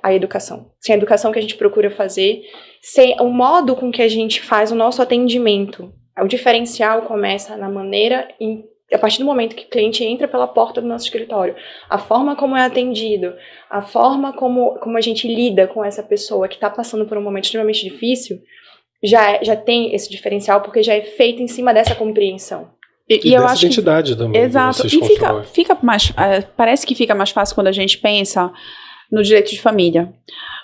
a educação. Sem a educação que a gente procura fazer, sem o modo com que a gente faz o nosso atendimento. O diferencial começa na maneira, a partir do momento que o cliente entra pela porta do nosso escritório, a forma como é atendido, a forma como a gente lida com essa pessoa que está passando por um momento extremamente difícil, já tem esse diferencial, porque já é feito em cima dessa compreensão. E eu acho identidade também. Exato. E fica mais, parece que fica mais fácil quando a gente pensa no direito de família.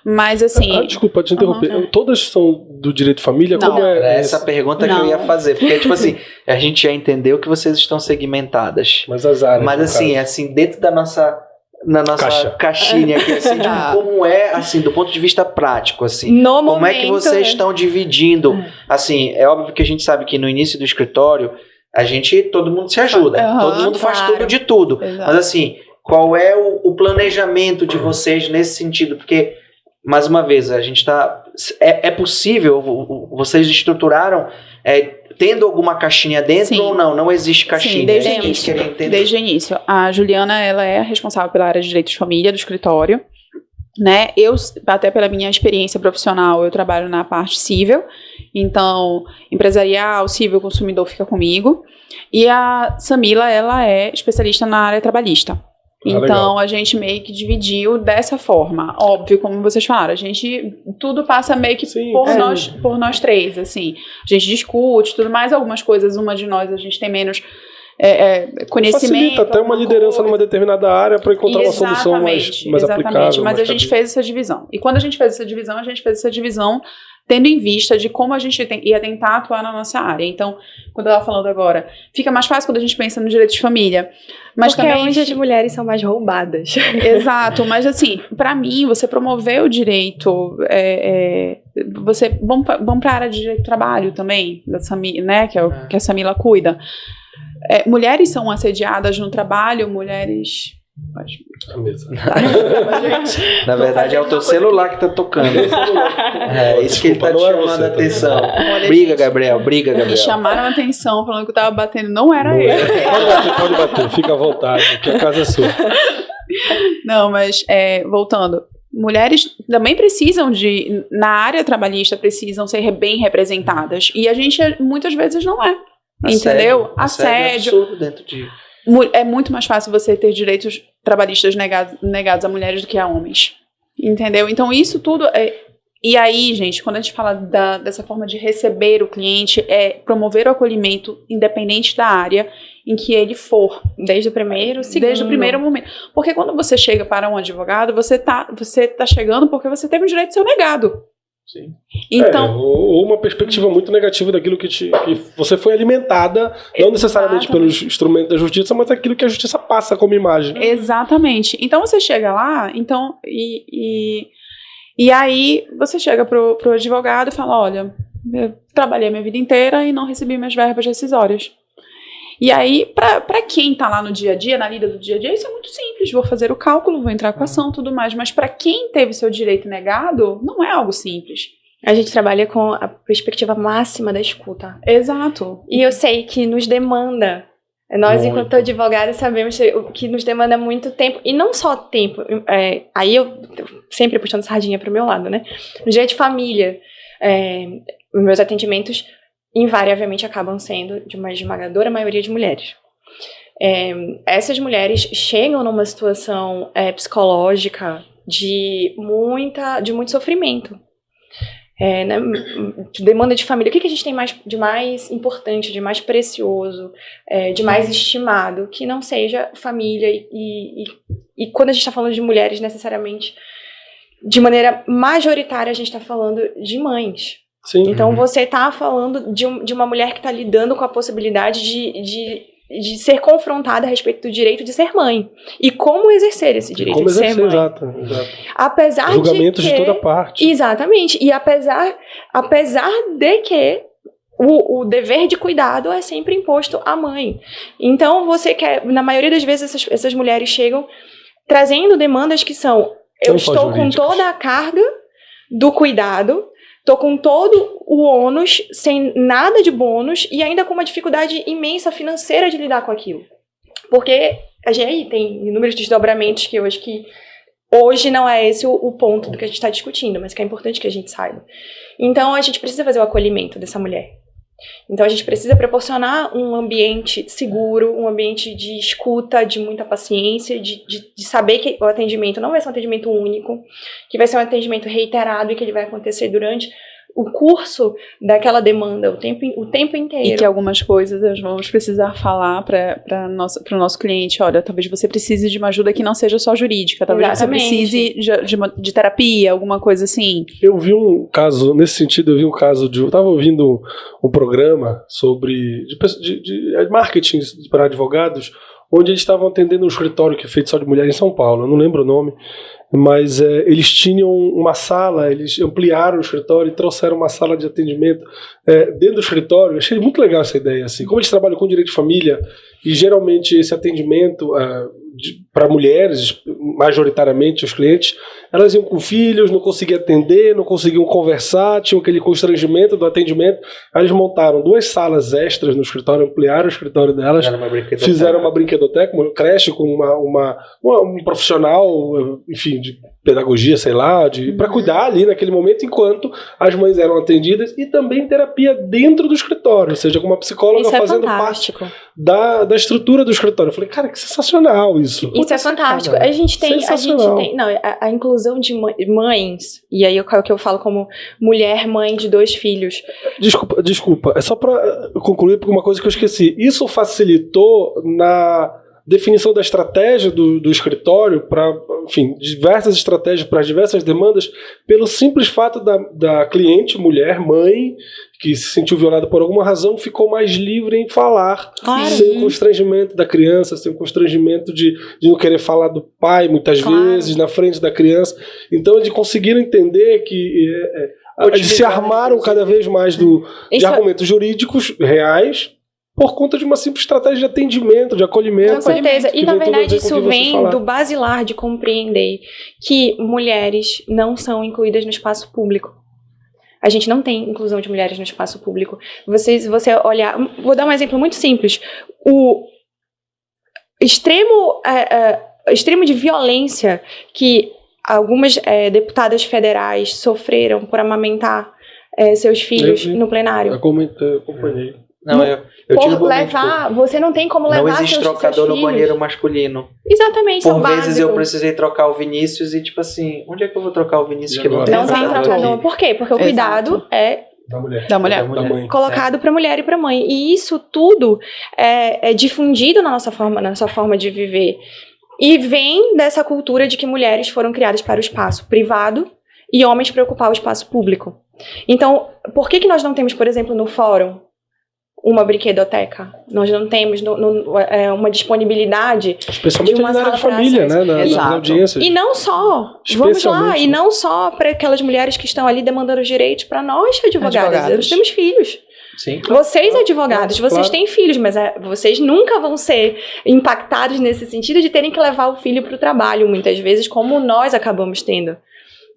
Mas assim... desculpa te interromper. Todas são do direito de família? Não, como é essa pergunta que eu ia fazer. Porque, tipo assim, a gente já entendeu que vocês estão segmentadas. Mas as áreas... Mas assim, dentro da nossa caixinha aqui, assim, tipo, como é, assim, do ponto de vista prático, assim, como é que vocês estão dividindo, assim, é óbvio que a gente sabe que no início do escritório, todo mundo se ajuda, todo mundo faz tudo de tudo, mas assim, qual é o planejamento de vocês nesse sentido? Porque, mais uma vez, a gente é possível, vocês estruturaram, tendo alguma caixinha dentro ou não? Não existe caixinha. Sim, desde o início. A Juliana, ela é responsável pela área de direito de família do escritório, né? Eu, até pela minha experiência profissional, eu trabalho na parte civil, então, empresarial, civil, consumidor fica comigo, e a Samila, ela é especialista na área trabalhista. Então, a gente meio que dividiu dessa forma. Óbvio, como vocês falaram, tudo passa meio que por nós três, assim. A gente discute tudo mais, algumas coisas, uma de nós a gente tem menos conhecimento. Facilita até uma liderança numa determinada área para encontrar uma solução mais aplicável. Mas a gente fez essa divisão. E quando a gente fez essa divisão tendo em vista de como a gente ia tentar atuar na nossa área. Então, quando eu estava falando agora, fica mais fácil quando a gente pensa no direito de família. Mas porque também onde as mulheres são mais roubadas. Exato, mas assim, para mim, você promover o direito, vamos para a área de direito do trabalho também, da Samila, né, que a Samila cuida. Mulheres são assediadas no trabalho, mulheres... A mesa. Na verdade, é o teu celular que tá tocando. Isso que ele tá te chamando a atenção. Briga, Gabriel. Me chamaram a atenção falando que eu tava batendo. Não era eu. Pode bater, fica à vontade, que a casa é sua. Não, mas voltando. Mulheres também precisam na área trabalhista, precisam ser bem representadas. E a gente muitas vezes não é. Entendeu? Assédio. Absurdo dentro de... É muito mais fácil você ter direitos trabalhistas negados a mulheres do que a homens. Entendeu? Então, isso tudo... E aí, gente, quando a gente fala dessa forma de receber o cliente, promover o acolhimento independente da área em que ele for. Desde o primeiro momento. Porque quando você chega para um advogado, você tá chegando porque você teve o direito de ser negado. Sim. Então, ou uma perspectiva muito negativa daquilo que você foi alimentada, não necessariamente pelos instrumentos da justiça, mas aquilo que a justiça passa como imagem. Exatamente. Então você chega lá, e aí você chega pro advogado e fala, olha, eu trabalhei minha vida inteira e não recebi minhas verbas rescisórias. E aí, para quem tá lá no dia a dia, na lida do dia a dia, isso é muito simples. Vou fazer o cálculo, vou entrar com a ação e tudo mais. Mas para quem teve seu direito negado, não é algo simples. A gente trabalha com a perspectiva máxima da escuta. Exato. E eu sei que nos demanda. Nós, enquanto advogados, sabemos que nos demanda muito tempo. E não só tempo. Aí eu sempre puxando sardinha pro meu lado, né? No direito de família, os meus atendimentos invariavelmente acabam sendo de uma esmagadora maioria de mulheres. Essas mulheres chegam numa situação psicológica de muito sofrimento. Né? Demanda de família. O que a gente tem de mais importante, de mais precioso, de mais estimado, que não seja família? E quando a gente está falando de mulheres, necessariamente, de maneira majoritária, a gente está falando de mães. Sim. Então você está falando de uma mulher que está lidando com a possibilidade de ser confrontada a respeito do direito de ser mãe. E como exercer esse direito de ser mãe. Exato. Apesar julgamentos de toda parte. Exatamente. E apesar de que o dever de cuidado é sempre imposto à mãe. Então você quer, na maioria das vezes essas mulheres chegam trazendo demandas que são: eu estou com toda a carga do cuidado, estou com todo o ônus, sem nada de bônus, e ainda com uma dificuldade imensa financeira de lidar com aquilo. Porque a gente tem inúmeros desdobramentos que eu acho que hoje não é esse o ponto do que a gente está discutindo, mas que é importante que a gente saiba. Então a gente precisa fazer o acolhimento dessa mulher. Então a gente precisa proporcionar um ambiente seguro, um ambiente de escuta, de muita paciência, de saber que o atendimento não vai ser um atendimento único, que vai ser um atendimento reiterado e que ele vai acontecer durante o curso daquela demanda, o tempo inteiro. E que algumas coisas nós vamos precisar falar para o nosso cliente. Olha, talvez você precise de uma ajuda que não seja só jurídica, talvez Exatamente. Você precise de terapia, alguma coisa assim. Eu vi um caso, nesse sentido, eu estava ouvindo um programa sobre de marketing para advogados, onde eles estavam atendendo um escritório que é feito só de mulher em São Paulo, eu não lembro o nome, mas eles tinham uma sala, eles ampliaram o escritório e trouxeram uma sala de atendimento dentro do escritório. Eu achei muito legal essa ideia, assim. Como eles trabalham com direito de família, e geralmente esse atendimento para mulheres, majoritariamente os clientes, elas iam com filhos, não conseguiam atender, não conseguiam conversar, tinham aquele constrangimento do atendimento. Aí eles montaram 2 salas extras no escritório, ampliaram o escritório delas, fizeram uma brinquedoteca, uma creche com um profissional, enfim, de pedagogia, sei lá, para cuidar ali naquele momento, enquanto as mães eram atendidas, e também terapia dentro do escritório, ou seja, com uma psicóloga fazendo parte da estrutura do escritório. Eu falei, cara, que sensacional isso. Isso é fantástico. A gente tem não, a inclusão de mães, e aí é o que eu falo como mulher mãe de 2 filhos. Desculpa, é só para concluir, porque uma coisa que eu esqueci. Isso facilitou na definição da estratégia do escritório para, enfim, diversas estratégias para diversas demandas, pelo simples fato da cliente, mulher, mãe, que se sentiu violada por alguma razão, ficou mais livre em falar, sem o constrangimento da criança, sem o constrangimento de não querer falar do pai, muitas vezes, na frente da criança. Então, eles conseguiram entender que eles se armaram cada vez mais de argumentos jurídicos reais, por conta de uma simples estratégia de atendimento, de acolhimento. Com certeza. E, na verdade, isso vem do basilar de compreender que mulheres não são incluídas no espaço público. A gente não tem inclusão de mulheres no espaço público. Se você olhar... Vou dar um exemplo muito simples. O extremo de violência que algumas deputadas federais sofreram por amamentar seus filhos no plenário. Eu acompanhei. Não, eu por levar, você não tem como levar seus filhos. Não existe trocador no banheiro masculino. Exatamente, por vezes eu precisei trocar o Vinícius e tipo assim, onde é que eu vou trocar o Vinícius que não tem trocador? Por quê? Porque o cuidado é da mulher. Colocado para mulher e para mãe. E isso tudo é difundido na nossa forma de viver. E vem dessa cultura de que mulheres foram criadas para o espaço privado e homens para ocupar o espaço público. Então, por que nós não temos, por exemplo, no fórum, uma brinquedoteca? Nós não temos uma disponibilidade, especialmente de uma na área de família, né? Na audiência. E não só, vamos lá, e não só para aquelas mulheres que estão ali demandando os direitos, para nós advogadas. Nós temos filhos. Sim, vocês advogados, vocês têm filhos, mas vocês nunca vão ser impactados nesse sentido de terem que levar o filho para o trabalho, muitas vezes, como nós acabamos tendo.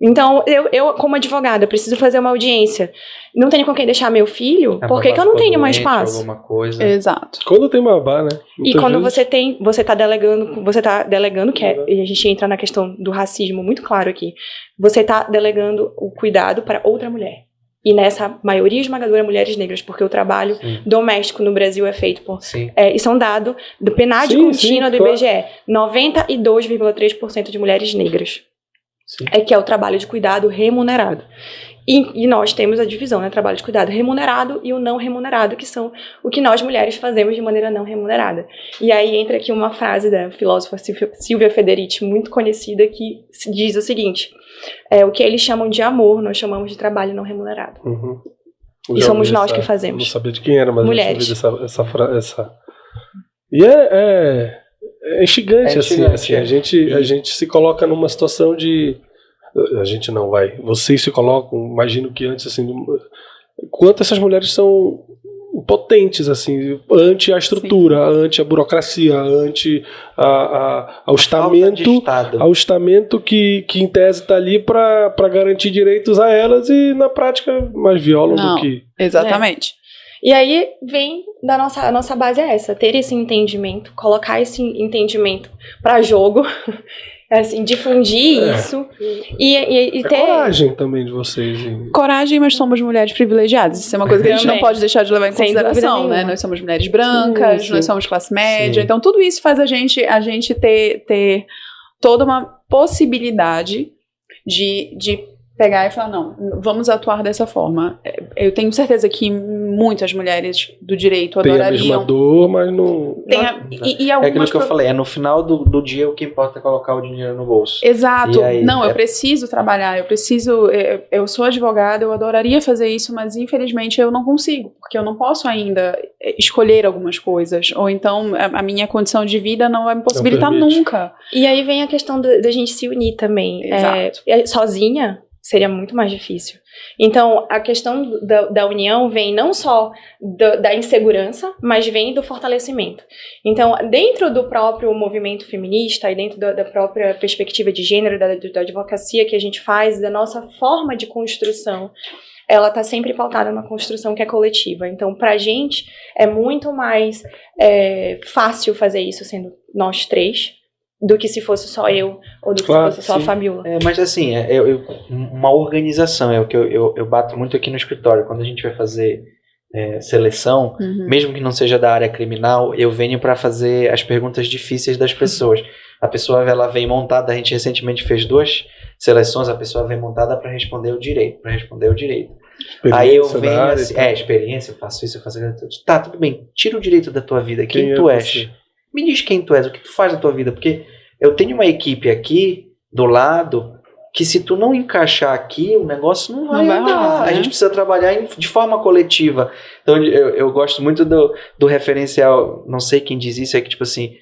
Então, eu como advogada, preciso fazer uma audiência. Não tenho com quem deixar meu filho, por que eu não tenho mais espaço? Alguma coisa. Exato. Quando tem babá, né? E quando você tá delegando, e a gente entra na questão do racismo muito claro aqui, você tá delegando o cuidado para outra mulher. E nessa maioria esmagadora mulheres negras, porque o trabalho doméstico no Brasil é feito por... Isso é um dado do PNAD contínuo do IBGE. 92,3% de mulheres negras. Que é o trabalho de cuidado remunerado. E nós temos a divisão, né? Trabalho de cuidado remunerado e o não remunerado, que são o que nós mulheres fazemos de maneira não remunerada. E aí entra aqui uma frase da filósofa Silvia Federici, muito conhecida, que diz o seguinte: o que eles chamam de amor, nós chamamos de trabalho não remunerado. E somos nós que fazemos. Eu não sabia de quem era, mas mulheres. Eu tinha ouvido essa... E é instigante, assim. A gente se coloca numa situação de... A gente não vai. Vocês se colocam, imagino que antes, assim, quanto essas mulheres são potentes, assim, ante a estrutura, ante a burocracia, ante ao estamento que em tese está ali para garantir direitos a elas e na prática mais violam do que... Exatamente. E aí vem a nossa base é essa, ter esse entendimento, colocar esse entendimento para jogo, assim, difundir isso e ter... coragem também de vocês. Coragem, mas somos mulheres privilegiadas. Isso é uma coisa que a gente não pode deixar de levar em consideração, né? Nós somos mulheres brancas, nós somos classe média, então tudo isso faz a gente ter toda uma possibilidade de pegar e falar, não, vamos atuar dessa forma. Eu tenho certeza que muitas mulheres do direito adorariam... Tem a mesma dor, mas não... E é aquilo que eu falei, no final do dia o que importa é colocar o dinheiro no bolso. Exato. Aí, eu preciso trabalhar, eu sou advogada, eu adoraria fazer isso, mas infelizmente eu não consigo, porque eu não posso ainda escolher algumas coisas, ou então a minha condição de vida não vai me possibilitar nunca. E aí vem a questão da gente se unir também. Sozinha seria muito mais difícil. Então, a questão da união vem não só da insegurança, mas vem do fortalecimento. Então, dentro do próprio movimento feminista e dentro da própria perspectiva de gênero, da advocacia que a gente faz, da nossa forma de construção, ela está sempre pautada numa construção que é coletiva. Então, para a gente, é muito mais fácil fazer isso sendo nós três, do que se fosse só eu, ou do que se fosse só a Fabiola. Mas assim, uma organização é o que eu bato muito aqui no escritório. Quando a gente vai fazer seleção, mesmo que não seja da área criminal, eu venho para fazer as perguntas difíceis das pessoas. A pessoa ela vem montada, a gente recentemente fez 2 seleções, a pessoa vem montada para responder o direito. Aí eu venho assim, experiência, eu faço isso, eu faço aquilo. Tá, tudo bem, tira o direito da tua vida, quem tu és? Você? Me diz quem tu és, o que tu faz da tua vida, porque eu tenho uma equipe aqui, do lado, que se tu não encaixar aqui, o negócio não vai andar. A gente precisa trabalhar de forma coletiva. Então eu gosto muito do referencial, não sei quem diz isso, é que tipo assim,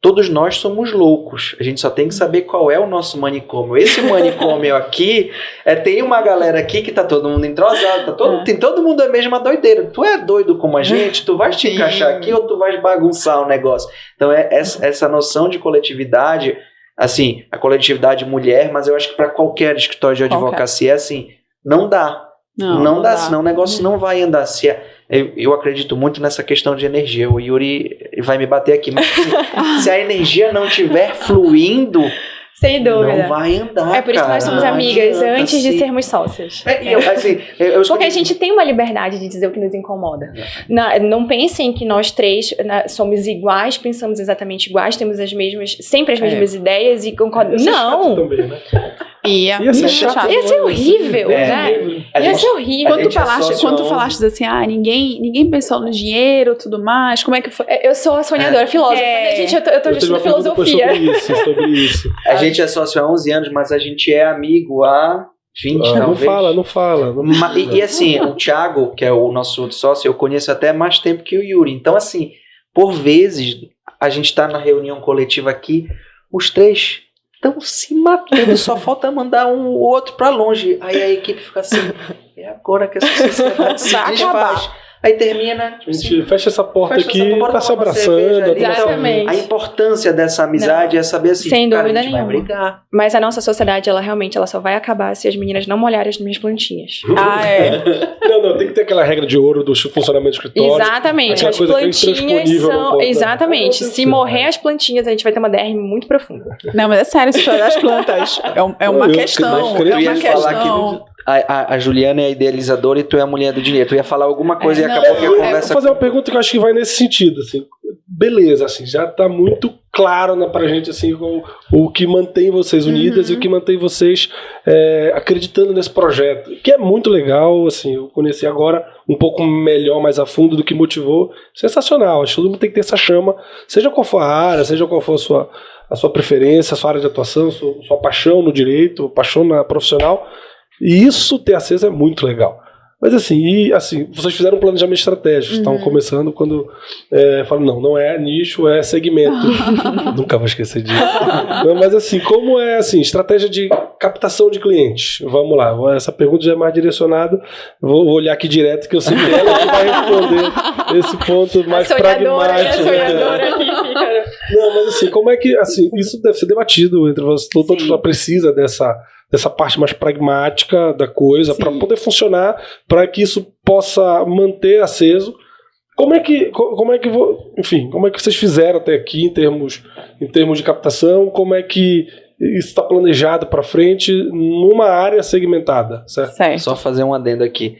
todos nós somos loucos, a gente só tem que saber qual é o nosso manicômio. Esse manicômio aqui, tem uma galera aqui que tá todo mundo entrosado, tem todo mundo a mesma doideira. Tu é doido como a gente, tu vais te encaixar aqui ou tu vais bagunçar o negócio? Então essa noção de coletividade, assim, a coletividade mulher, mas eu acho que para qualquer escritório de advocacia é assim, não dá. Não dá, senão o negócio não vai andar. Eu acredito muito nessa questão de energia. O Yuri vai me bater aqui, mas se a energia não estiver fluindo, sem dúvida, não vai andar. É por isso que nós somos amigas antes de sermos sócias. Porque a gente tem uma liberdade de dizer o que nos incomoda. Não pensem que nós 3 somos iguais, pensamos exatamente iguais, temos sempre as mesmas ideias e concordamos. Não! Também, né? Ia ser chato. Ia ser horrível, né? Ia ser horrível. Quando tu falaste assim, ninguém pensou no dinheiro, tudo mais, como é que foi? Eu sou a sonhadora, filósofa. Gente, eu tô estudando filosofia. Sobre isso. A gente é sócio há 11 anos, mas a gente é amigo há 20, talvez. Não fala. E assim, o Thiago, que é o nosso outro sócio, eu conheço até mais tempo que o Yuri. Então, assim, por vezes, a gente tá na reunião coletiva aqui, os 3 estão se matando, só falta mandar o outro pra longe. Aí a equipe fica assim, é agora que essa sociedade se desfaz. Aí termina. A gente fecha essa porta aqui, tá se abraçando. Exatamente. A importância dessa amizade é saber assim, sem dúvida a gente vai brigar. Mas a nossa sociedade, ela só vai acabar se as meninas não molharem as minhas plantinhas. Não, tem que ter aquela regra de ouro do funcionamento do escritório. Exatamente. As plantinhas são. Exatamente. Se morrer as plantinhas, a gente vai ter uma DR muito profunda. Não, mas é sério, isso das plantas. É uma questão. Eu ia falar que a Juliana é a idealizadora e tu é a mulher do dinheiro. Tu ia falar alguma coisa e acabou que a conversa... Vou fazer uma pergunta que eu acho que vai nesse sentido, assim. Beleza, assim, já tá muito claro, né, pra gente, assim, o que mantém vocês unidas e o que mantém vocês acreditando nesse projeto, que é muito legal, assim, eu conheci agora um pouco melhor, mais a fundo do que motivou. Sensacional, acho que todo mundo tem que ter essa chama, seja qual for a área, seja qual for a sua preferência, a sua área de atuação, sua paixão no direito, paixão na profissional. E isso ter acesso é muito legal. Mas assim, vocês fizeram um planejamento estratégico, estavam começando quando falaram, não é nicho, é segmento. Nunca vou esquecer disso. Não, mas assim, como é assim, estratégia de captação de clientes? Vamos lá, essa pergunta já é mais direcionada, vou olhar aqui direto, que eu sei que ela que vai responder esse ponto mais pragmático. A sonhadora aqui fica... Não, mas assim, como é que, assim, isso deve ser debatido entre vocês, todo mundo precisa dessa parte mais pragmática da coisa, para poder funcionar, para que isso possa manter aceso. Como é que vocês fizeram até aqui em termos de captação? Como é que isso está planejado para frente numa área segmentada, certo? Só fazer um adendo aqui.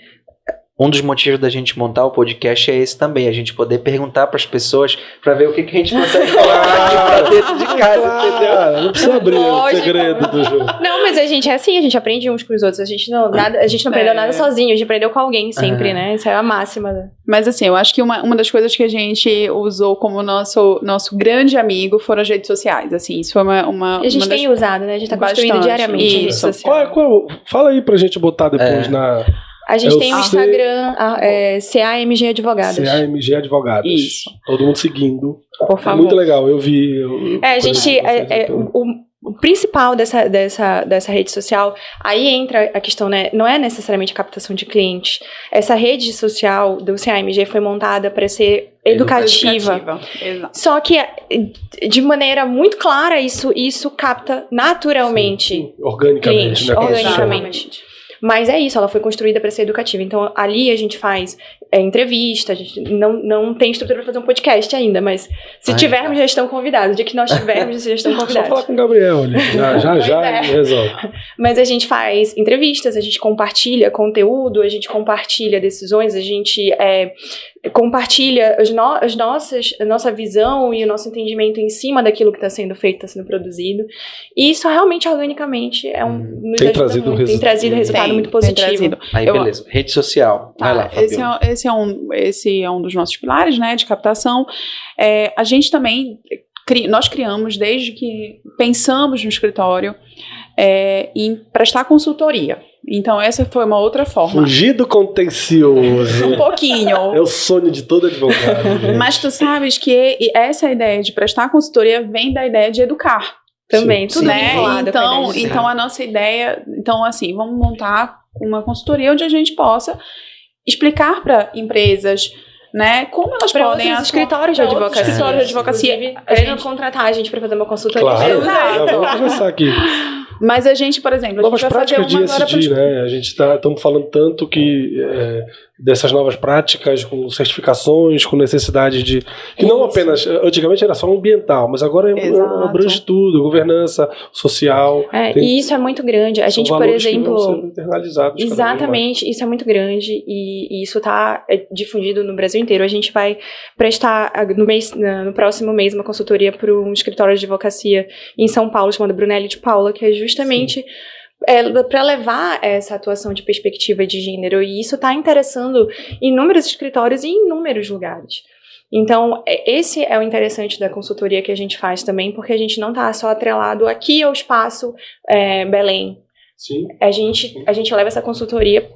Um dos motivos da gente montar o podcast é esse também, a gente poder perguntar para as pessoas para ver o que a gente consegue falar pra dentro de casa. Não precisa abrir o segredo do jogo. Não, mas a gente é assim, a gente aprende uns com os outros, a gente não aprendeu nada sozinho, a gente aprendeu com alguém sempre, né? Isso é a máxima. Mas assim, eu acho que uma das coisas que a gente usou como nosso grande amigo foram as redes sociais, assim, isso foi uma a gente tem usado, né? A gente tá construindo diariamente rede social. Fala aí pra gente botar depois na... A gente tem o Instagram, CAMG Advogados. CAMG Advogados. Isso. Todo mundo seguindo. Por favor. Muito legal, eu vi. O principal dessa rede social, aí entra a questão, né? Não é necessariamente a captação de clientes. Essa rede social do CAMG foi montada para ser educativa. Só que, de maneira muito clara, isso capta naturalmente. Sim. Organicamente, clientes, organicamente. Mas é isso, ela foi construída para ser educativa. Então, ali a gente faz entrevista, a gente não tem estrutura para fazer um podcast ainda, mas se tivermos, já estão convidados. O dia que nós tivermos, já estão convidados. Só falar com o Gabriel, ali. já resolve. Mas a gente faz entrevistas, a gente compartilha conteúdo, a gente compartilha decisões, a gente compartilha a nossa visão e o nosso entendimento em cima daquilo que está sendo feito, está sendo produzido. E isso realmente, organicamente, tem trazido resultado muito positivo. Aí, beleza. Rede social. Vai lá, Fabiola. Esse é um dos nossos pilares, né, de captação. A gente também, nós criamos, desde que pensamos no escritório, em prestar consultoria. Então, essa foi uma outra forma. Fugir do contencioso. Um pouquinho. É o sonho de todo advogado. Gente. Mas tu sabes que essa ideia de prestar consultoria vem da ideia de educar. Também, tudo vinculado. Então, a nossa ideia... Então, assim, vamos montar uma consultoria onde a gente possa explicar para empresas, né, como elas podem... escritórios de advocacia. Querendo contratar a gente para fazer uma consultoria. Claro, vamos começar aqui. Mas a gente, por exemplo... Novas práticas de ESG, né? A gente estamos falando tanto que dessas novas práticas com certificações, com necessidade de... Que não apenas... Antigamente era só ambiental, mas agora abrange tudo. Governança, social... E isso é muito grande. A gente, por exemplo... Que vão ser internalizados. Exatamente. Isso é muito grande e isso está difundido no Brasil inteiro. A gente vai prestar no próximo mês uma consultoria para um escritório de advocacia em São Paulo, chamado Brunelli de Paula, que é justamente para levar essa atuação de perspectiva de gênero, e isso está interessando inúmeros escritórios em inúmeros lugares. Então, esse é o interessante da consultoria que a gente faz também, porque a gente não está só atrelado aqui ao espaço Belém. Sim. A gente leva essa consultoria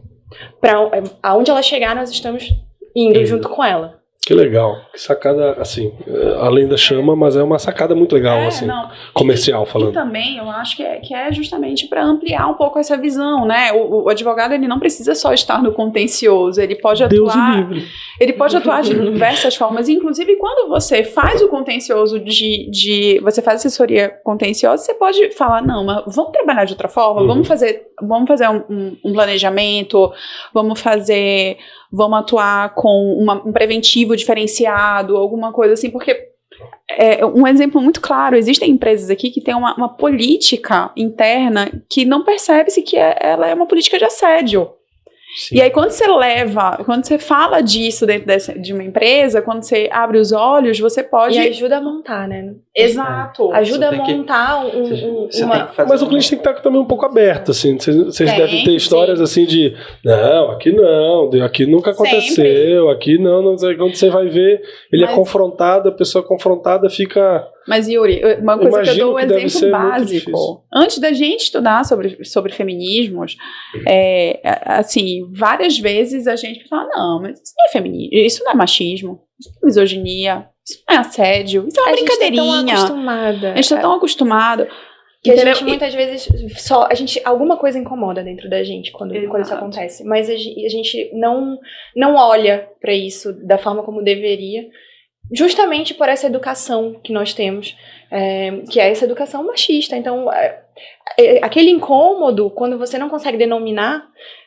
para aonde ela chegar, nós estamos indo junto com ela. Que legal, que sacada, assim, além da chama, mas é uma sacada muito legal, assim, comercial falando. E também, eu acho que é justamente para ampliar um pouco essa visão, né? O advogado, ele não precisa só estar no contencioso, ele pode atuar... Ele pode atuar de diversas formas, inclusive quando você faz o contencioso você faz assessoria contenciosa, você pode falar, não, mas vamos trabalhar de outra forma, vamos fazer um planejamento, vamos atuar com um preventivo diferenciado, alguma coisa assim, porque um exemplo muito claro, existem empresas aqui que têm uma política interna que não percebe-se que ela é uma política de assédio. Sim. E aí quando você fala disso dentro de uma empresa, quando você abre os olhos, você pode... E ajuda a montar, né? Exato. Ajuda a montar Mas o cliente tem que estar também um pouco aberto, assim. Vocês devem ter histórias assim de aqui nunca aconteceu, aqui não sei. Quando você vai ver, ele é confrontado, a pessoa confrontada fica... Mas, Yuri, uma coisa que eu dou um exemplo básico. Antes da gente estudar sobre feminismos, assim, várias vezes a gente fala, não, mas isso não é feminismo, isso não é machismo, isso não é misoginia, isso não é assédio, isso é uma brincadeirinha. A gente está tão acostumado. Que a gente, muitas vezes, alguma coisa incomoda dentro da gente quando isso acontece. Mas a gente não olha para isso da forma como deveria, justamente por essa educação que nós temos, que é essa educação machista. Então, aquele incômodo, quando você não consegue denominar,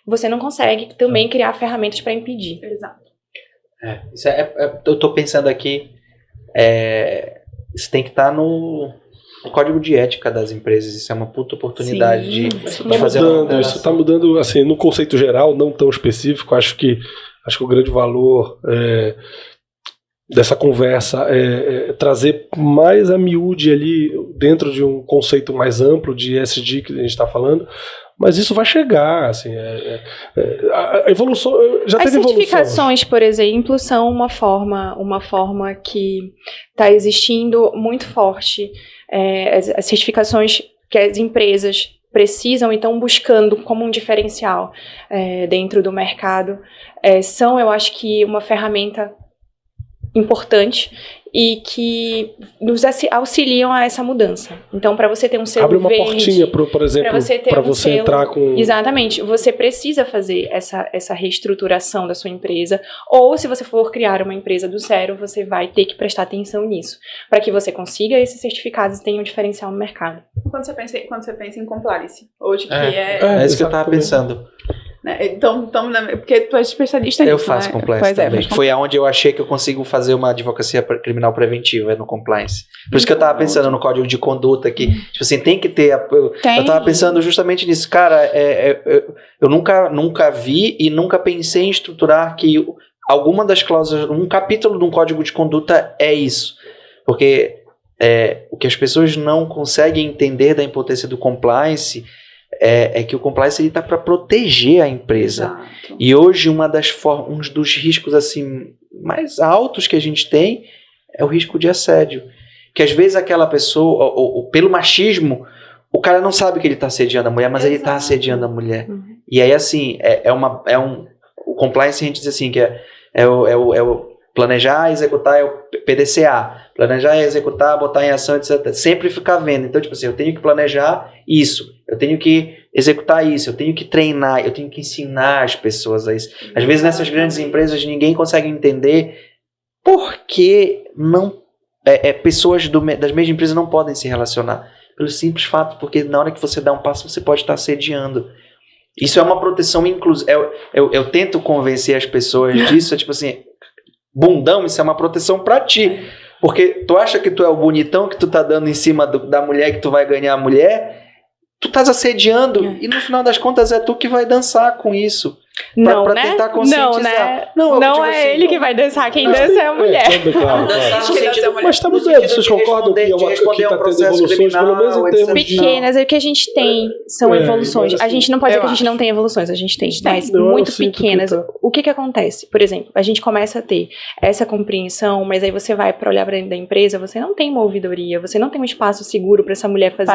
você não consegue também criar ferramentas para impedir. Exato. Eu estou pensando aqui, isso tem que estar no código de ética das empresas. Isso é uma puta oportunidade de fazer uma... Isso está mudando, assim, no conceito geral, não tão específico. Acho que o grande valor dessa conversa é trazer mais a miúde ali dentro de um conceito mais amplo de ESG que a gente está falando, mas isso vai chegar, assim, a evolução, já teve evolução. As certificações, por exemplo, são uma forma que está existindo muito forte. As certificações que as empresas precisam e estão buscando como um diferencial dentro do mercado são, eu acho que, uma ferramenta importante e que nos auxiliam a essa mudança. Então, para você ter um selo verde... Abre uma portinha, por exemplo, para você entrar com... Exatamente. Você precisa fazer essa reestruturação da sua empresa, ou se você for criar uma empresa do zero, você vai ter que prestar atenção nisso, para que você consiga esses certificados e tenha um diferencial no mercado. Quando você pensa em compliance, hoje que é isso que eu estava pensando. Né? Então, porque tu é especialista nisso, eu faço compliance também. Foi aonde eu achei que eu consigo fazer uma advocacia criminal preventiva, no compliance. Por isso que eu tava pensando no código de conduta, que tipo assim, tem que ter... Eu tava pensando justamente nisso. Cara, eu nunca vi e nunca pensei em estruturar que alguma das cláusulas, um capítulo de um código de conduta é isso. Porque o que as pessoas não conseguem entender da importância do compliance é que o compliance está para proteger a empresa. Exato. E hoje um dos riscos assim mais altos que a gente tem é o risco de assédio. Que às vezes aquela pessoa, ou pelo machismo, o cara não sabe que ele está assediando a mulher, mas ele está assediando a mulher. Uhum. E aí assim, o compliance a gente diz assim, que é o planejar, executar, é o PDCA. Planejar, executar, botar em ação, etc. Sempre ficar vendo. Então, tipo assim, eu tenho que planejar isso, eu tenho que executar isso, eu tenho que treinar, eu tenho que ensinar as pessoas a isso. Às vezes nessas grandes empresas ninguém consegue entender por que pessoas das mesmas empresas não podem se relacionar. Pelo simples fato, porque na hora que você dá um passo, você pode estar assediando. Isso é uma proteção inclusiva. Eu tento convencer as pessoas disso, tipo assim, bundão, isso é uma proteção pra ti. Porque tu acha que tu é o bonitão que tu tá dando em cima da mulher, que tu vai ganhar a mulher, tu estás assediando e no final das contas é tu que vai dançar com isso. Pra tentar conscientizar. Não é ele que vai dançar, quem dança é a mulher. Mas tá mudando, vocês concordam que tá tendo evoluções, pelo menos em termos pequenas, o que a gente tem são evoluções. A gente não pode dizer que a gente não tem evoluções, a gente tem, mas muito pequenas. O que acontece? Por exemplo, a gente começa a ter essa compreensão, mas aí você vai para olhar para dentro da empresa, você não tem uma ouvidoria, você não tem um espaço seguro para essa mulher fazer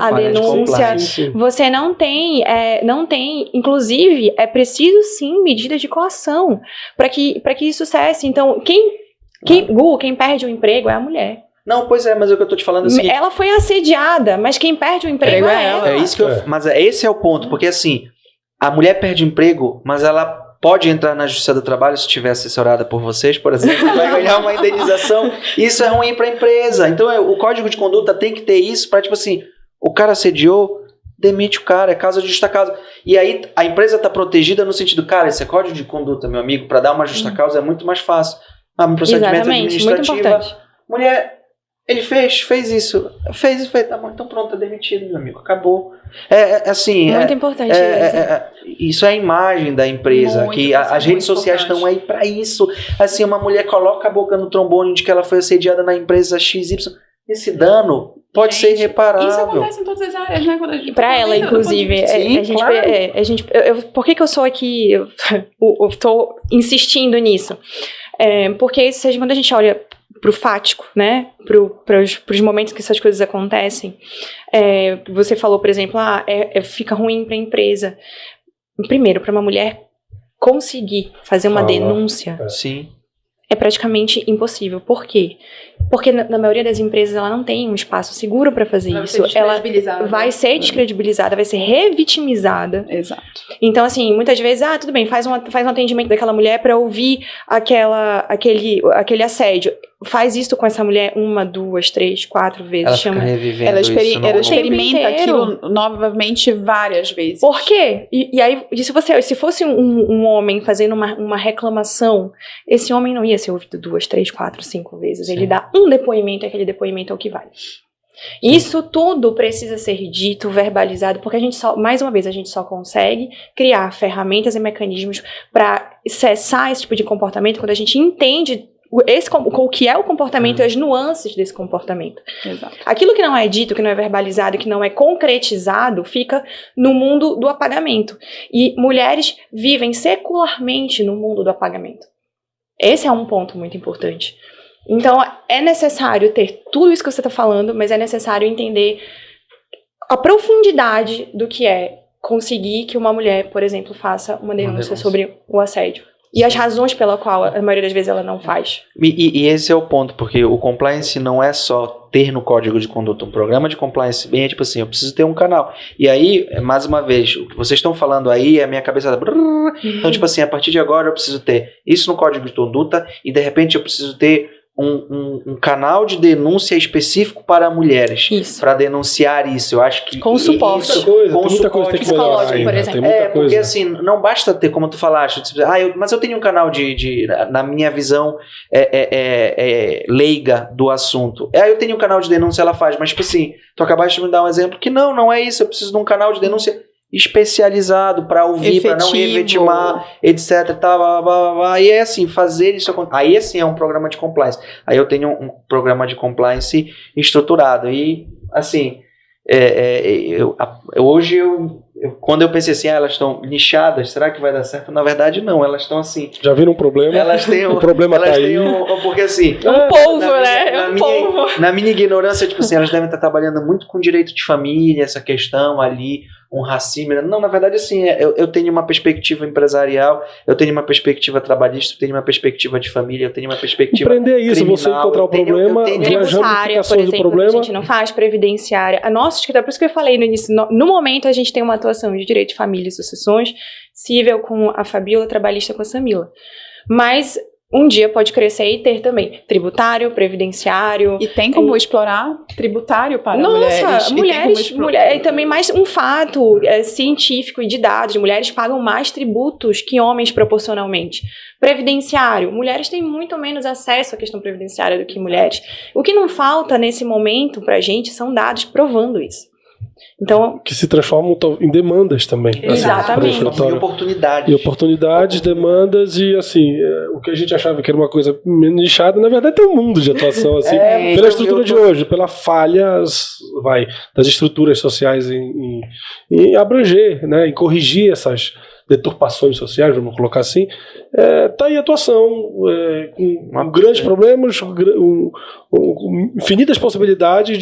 a denúncia, você não tem, inclusive, é preciso sim medidas de coação para que isso cesse. Então, quem perde o emprego é a mulher. Não, pois é, mas o que eu tô te falando é o seguinte, ela foi assediada, mas quem perde o emprego é ela. Mas esse é o ponto, porque assim, a mulher perde o emprego, mas ela pode entrar na Justiça do Trabalho se estiver assessorada por vocês, por exemplo, vai ganhar uma indenização. Isso é ruim para a empresa. Então, o Código de Conduta tem que ter isso para, tipo assim, o cara assediou, demite o cara, é causa de justa causa. E aí a empresa está protegida no sentido, cara, esse é código de conduta, meu amigo, para dar uma justa causa é muito mais fácil. Um procedimento administrativo. Muito importante. Mulher, ele fez isso, tá bom, então pronto, tá demitido, meu amigo, acabou. Assim, muito importante. Isso é a imagem da empresa, muito, que as redes sociais estão aí para isso. Assim, uma mulher coloca a boca no trombone de que ela foi assediada na empresa XY, esse dano pode ser irreparável. Isso acontece em todas as áreas, né? Para ela, inclusive. Por que eu sou aqui? Eu tô insistindo nisso. Porque quando a gente olha pro fático, né? Pros momentos que essas coisas acontecem. Você falou, por exemplo, fica ruim para a empresa. Primeiro, para uma mulher conseguir fazer uma denúncia. Sim. É praticamente impossível. Por quê? Porque na maioria das empresas ela não tem um espaço seguro para fazer isso. Ela vai ser descredibilizada, vai ser revitimizada. Exato. Então, assim, muitas vezes, tudo bem, faz um atendimento daquela mulher para ouvir aquele assédio. Faz isso com essa mulher 1, 2, 3, 4 vezes. Ela fica revivendo ela experimenta aquilo novamente várias vezes. Por quê? E aí, se fosse um homem fazendo uma reclamação, esse homem não ia ser ouvido 2, 3, 4, 5 vezes. Sim. Ele dá um depoimento, aquele depoimento é o que vale. Sim. Isso tudo precisa ser dito, verbalizado, porque mais uma vez, a gente só consegue criar ferramentas e mecanismos para cessar esse tipo de comportamento quando a gente entende o que é o comportamento e as nuances desse comportamento. Exato. Aquilo que não é dito, que não é verbalizado, que não é concretizado, fica no mundo do apagamento. E mulheres vivem secularmente no mundo do apagamento. Esse é um ponto muito importante. Então, é necessário ter tudo isso que você está falando, mas é necessário entender a profundidade do que é conseguir que uma mulher, por exemplo, faça uma denúncia sobre o assédio. E as razões pela qual a maioria das vezes ela não faz. E esse é o ponto, porque o compliance não é só ter no código de conduta um programa de compliance, bem, tipo assim, eu preciso ter um canal. E aí, mais uma vez, o que vocês estão falando aí, a minha cabeça... Então, tipo assim, a partir de agora eu preciso ter isso no código de conduta e de repente eu preciso ter um canal de denúncia específico para mulheres. Para denunciar isso. Eu acho que... Com suporte. Com suporte psicológico, por exemplo. Porque assim, não basta ter, como tu falaste, mas eu tenho um canal na minha visão leiga do assunto. Eu tenho um canal de denúncia, ela faz, mas tipo assim, tu acabaste de me dar um exemplo que não é isso, eu preciso de um canal de denúncia especializado para ouvir, para não revitimar, etc. E é assim, fazer isso acontecer. Aí assim é um programa de compliance. Aí eu tenho um programa de compliance estruturado. E assim, hoje quando eu pensei assim, elas estão nichadas, será que vai dar certo? Na verdade, não, elas estão assim. Já viram um problema? Elas têm o problema elas tá têm aí. Porque assim. É um povo, né? Povo. Na minha ignorância, tipo assim, elas devem estar trabalhando muito com direito de família, essa questão ali, um racismo. Não, na verdade, assim, eu tenho uma perspectiva empresarial, eu tenho uma perspectiva trabalhista, eu tenho uma perspectiva de família, eu tenho uma perspectiva. Empreender é isso, você encontrar o problema, viajando por exemplo, do problema. A gente não faz previdenciária. A nossa escritório, por isso que eu falei no início, no momento a gente tem uma atuação de direito de família e sucessões, civil com a Fabíola, trabalhista com a Samila. Mas um dia pode crescer e ter também tributário, previdenciário. E tem como explorar tributário para mulheres? Mulheres, e também mais um fato científico e de dados. Mulheres pagam mais tributos que homens proporcionalmente. Previdenciário. Mulheres têm muito menos acesso à questão previdenciária do que mulheres. O que não falta nesse momento pra gente são dados provando isso. Então, que se transformam em demandas também. Exatamente. Assim, e oportunidades. E oportunidades, demandas e assim, o que a gente achava que era uma coisa nichada, na verdade tem um mundo de atuação assim, pela estrutura de hoje, pela falha das estruturas sociais em abranger, né, em corrigir essas deturpações sociais, vamos colocar assim, tá aí a atuação, com grandes problemas, infinitas possibilidades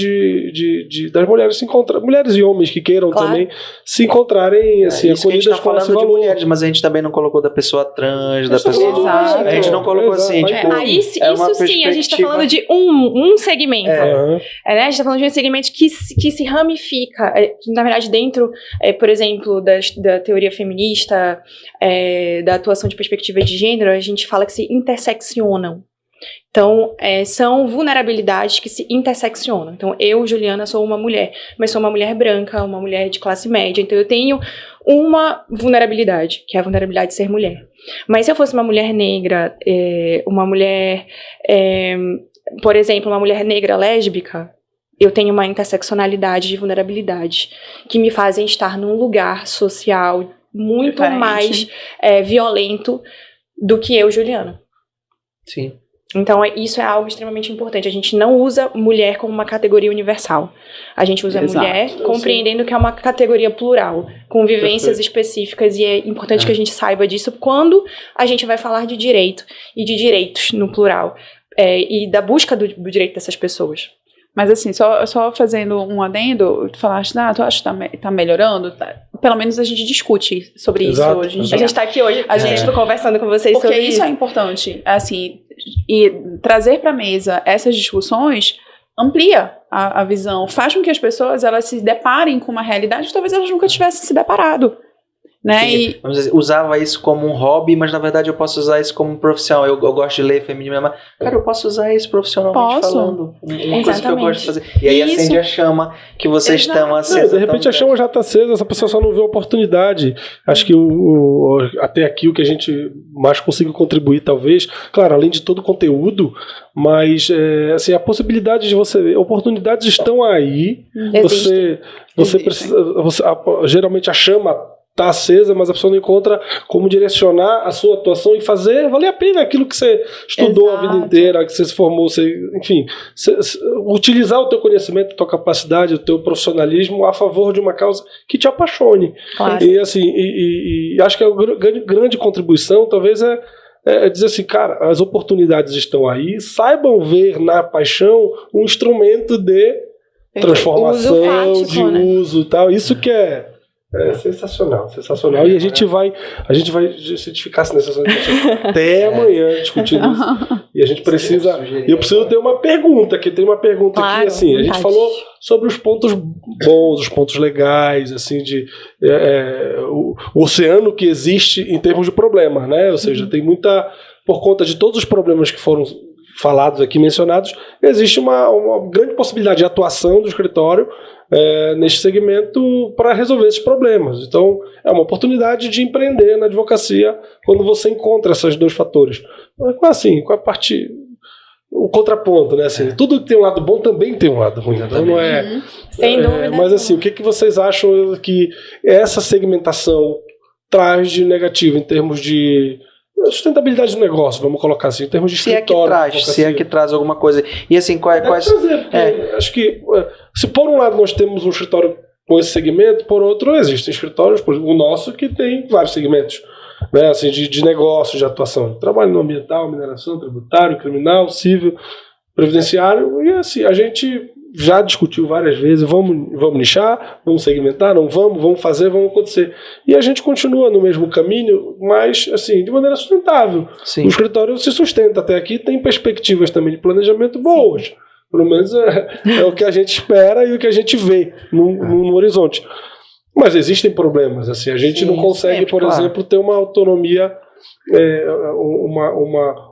das mulheres se encontrarem, mulheres e homens que queiram também se encontrarem assim, acolhidas. A gente tá falando de mulheres, mas a gente também não colocou da pessoa trans, da pessoa... Exato. A gente não colocou assim, tipo... Isso sim, a gente tá falando de um segmento. Né? A gente tá falando de um segmento que se ramifica, na verdade dentro, por exemplo, da teoria feminista, da atuação de perspectiva de gênero, a gente fala que se interseccionam. Então, são vulnerabilidades que se interseccionam. Então, eu, Juliana, sou uma mulher, mas sou uma mulher branca, uma mulher de classe média. Então, eu tenho uma vulnerabilidade, que é a vulnerabilidade de ser mulher. Mas se eu fosse uma mulher negra, uma mulher, por exemplo, uma mulher negra lésbica, eu tenho uma interseccionalidade de vulnerabilidade que me fazem estar num lugar social muito mais violento do que eu, Juliana. Sim. Então, isso é algo extremamente importante. A gente não usa mulher como uma categoria universal. A gente usa mulher compreendendo que é uma categoria plural, com vivências específicas, e é importante que a gente saiba disso quando a gente vai falar de direito e de direitos no plural, e da busca do direito dessas pessoas. Mas assim, só fazendo um adendo, tu falaste, tu acha que tá melhorando? Pelo menos a gente discute sobre isso hoje em dia. A gente tá aqui hoje, a gente tá conversando com vocês sobre isso. Porque isso é importante, assim, e trazer pra mesa essas discussões amplia a visão, faz com que as pessoas elas se deparem com uma realidade que talvez elas nunca tivessem se deparado. Né? E, vamos dizer, usava isso como um hobby, mas na verdade eu posso usar isso como profissão. Eu gosto de ler feminismo, mas cara, eu posso usar isso profissionalmente falando. Uma coisa que eu gosto de fazer. E aí acende a chama que vocês estão acesa. De repente a chama já está acesa, essa pessoa só não vê a oportunidade. Acho que até aqui o que a gente mais conseguiu contribuir, talvez, claro, além de todo o conteúdo, mas assim, a possibilidade de você ver, oportunidades estão aí. Você precisa, geralmente a chama está acesa, mas a pessoa não encontra como direcionar a sua atuação e fazer valer a pena aquilo que você estudou a vida inteira, que você se formou, enfim, utilizar o teu conhecimento, a tua capacidade, o teu profissionalismo a favor de uma causa que te apaixone. Claro. E assim, e acho que a grande contribuição talvez é dizer assim, cara, as oportunidades estão aí, saibam ver na paixão um instrumento de transformação, uso fático, de uso e tal, isso que é sensacional. E a gente vai se ficasse nessa até amanhã discutindo isso. E a gente precisa. Eu preciso ter uma pergunta, que tem uma pergunta aqui, assim. A gente falou sobre os pontos bons, os pontos legais, assim, o oceano que existe em termos de problema, né? Ou seja, tem muita. Por conta de todos os problemas que foram falados aqui, mencionados, existe uma grande possibilidade de atuação do escritório neste segmento para resolver esses problemas. Então, é uma oportunidade de empreender na advocacia quando você encontra esses dois fatores. Assim, com a parte... O contraponto, né? Assim, tudo que tem um lado bom também tem um lado ruim. Então não é. Sem dúvida. Mas assim, o que vocês acham que essa segmentação traz de negativo em termos de sustentabilidade do negócio, vamos colocar assim, em termos de escritório? Se é que traz alguma coisa. E assim, acho que se por um lado nós temos um escritório com esse segmento, por outro existem escritórios, por exemplo, o nosso, que tem vários segmentos. Né, assim, de negócios, de atuação, trabalho no ambiental, mineração, tributário, criminal, civil, previdenciário, e assim, a gente já discutiu várias vezes, vamos nichar, vamos segmentar, não vamos fazer, vamos acontecer. E a gente continua no mesmo caminho, mas assim, de maneira sustentável. Sim. O escritório se sustenta até aqui, tem perspectivas também de planejamento boas. Sim. Pelo menos é o que a gente espera e o que a gente vê no horizonte. Mas existem problemas, assim, a gente não consegue, por exemplo, ter uma autonomia,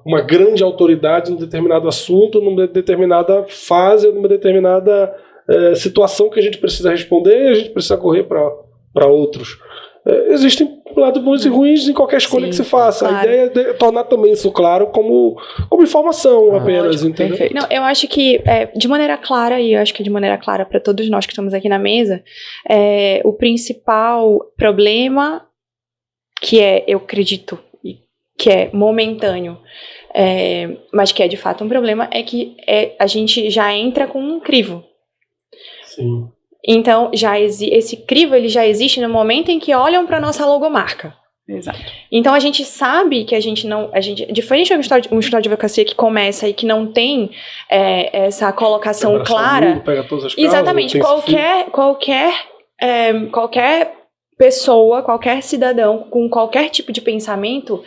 uma grande autoridade em um determinado assunto, numa determinada fase, numa determinada situação que a gente precisa responder e a gente precisa correr para outros. Existem lados bons e ruins em qualquer escolha que se faça. Claro. A ideia é tornar também isso claro como informação apenas, entendeu? Perfeito. Não, eu acho que de maneira clara, e eu acho que de maneira clara para todos nós que estamos aqui na mesa, o principal problema, que eu acredito, que é momentâneo, mas que é de fato um problema, é que a gente já entra com um crivo. Sim. Então, esse crivo ele já existe no momento em que olham para a nossa logomarca. Exato. Então, a gente sabe que diferente de um escritório de advocacia que começa e que não tem essa colocação clara. Pega todas as exatamente. Qualquer pessoa, qualquer cidadão com qualquer tipo de pensamento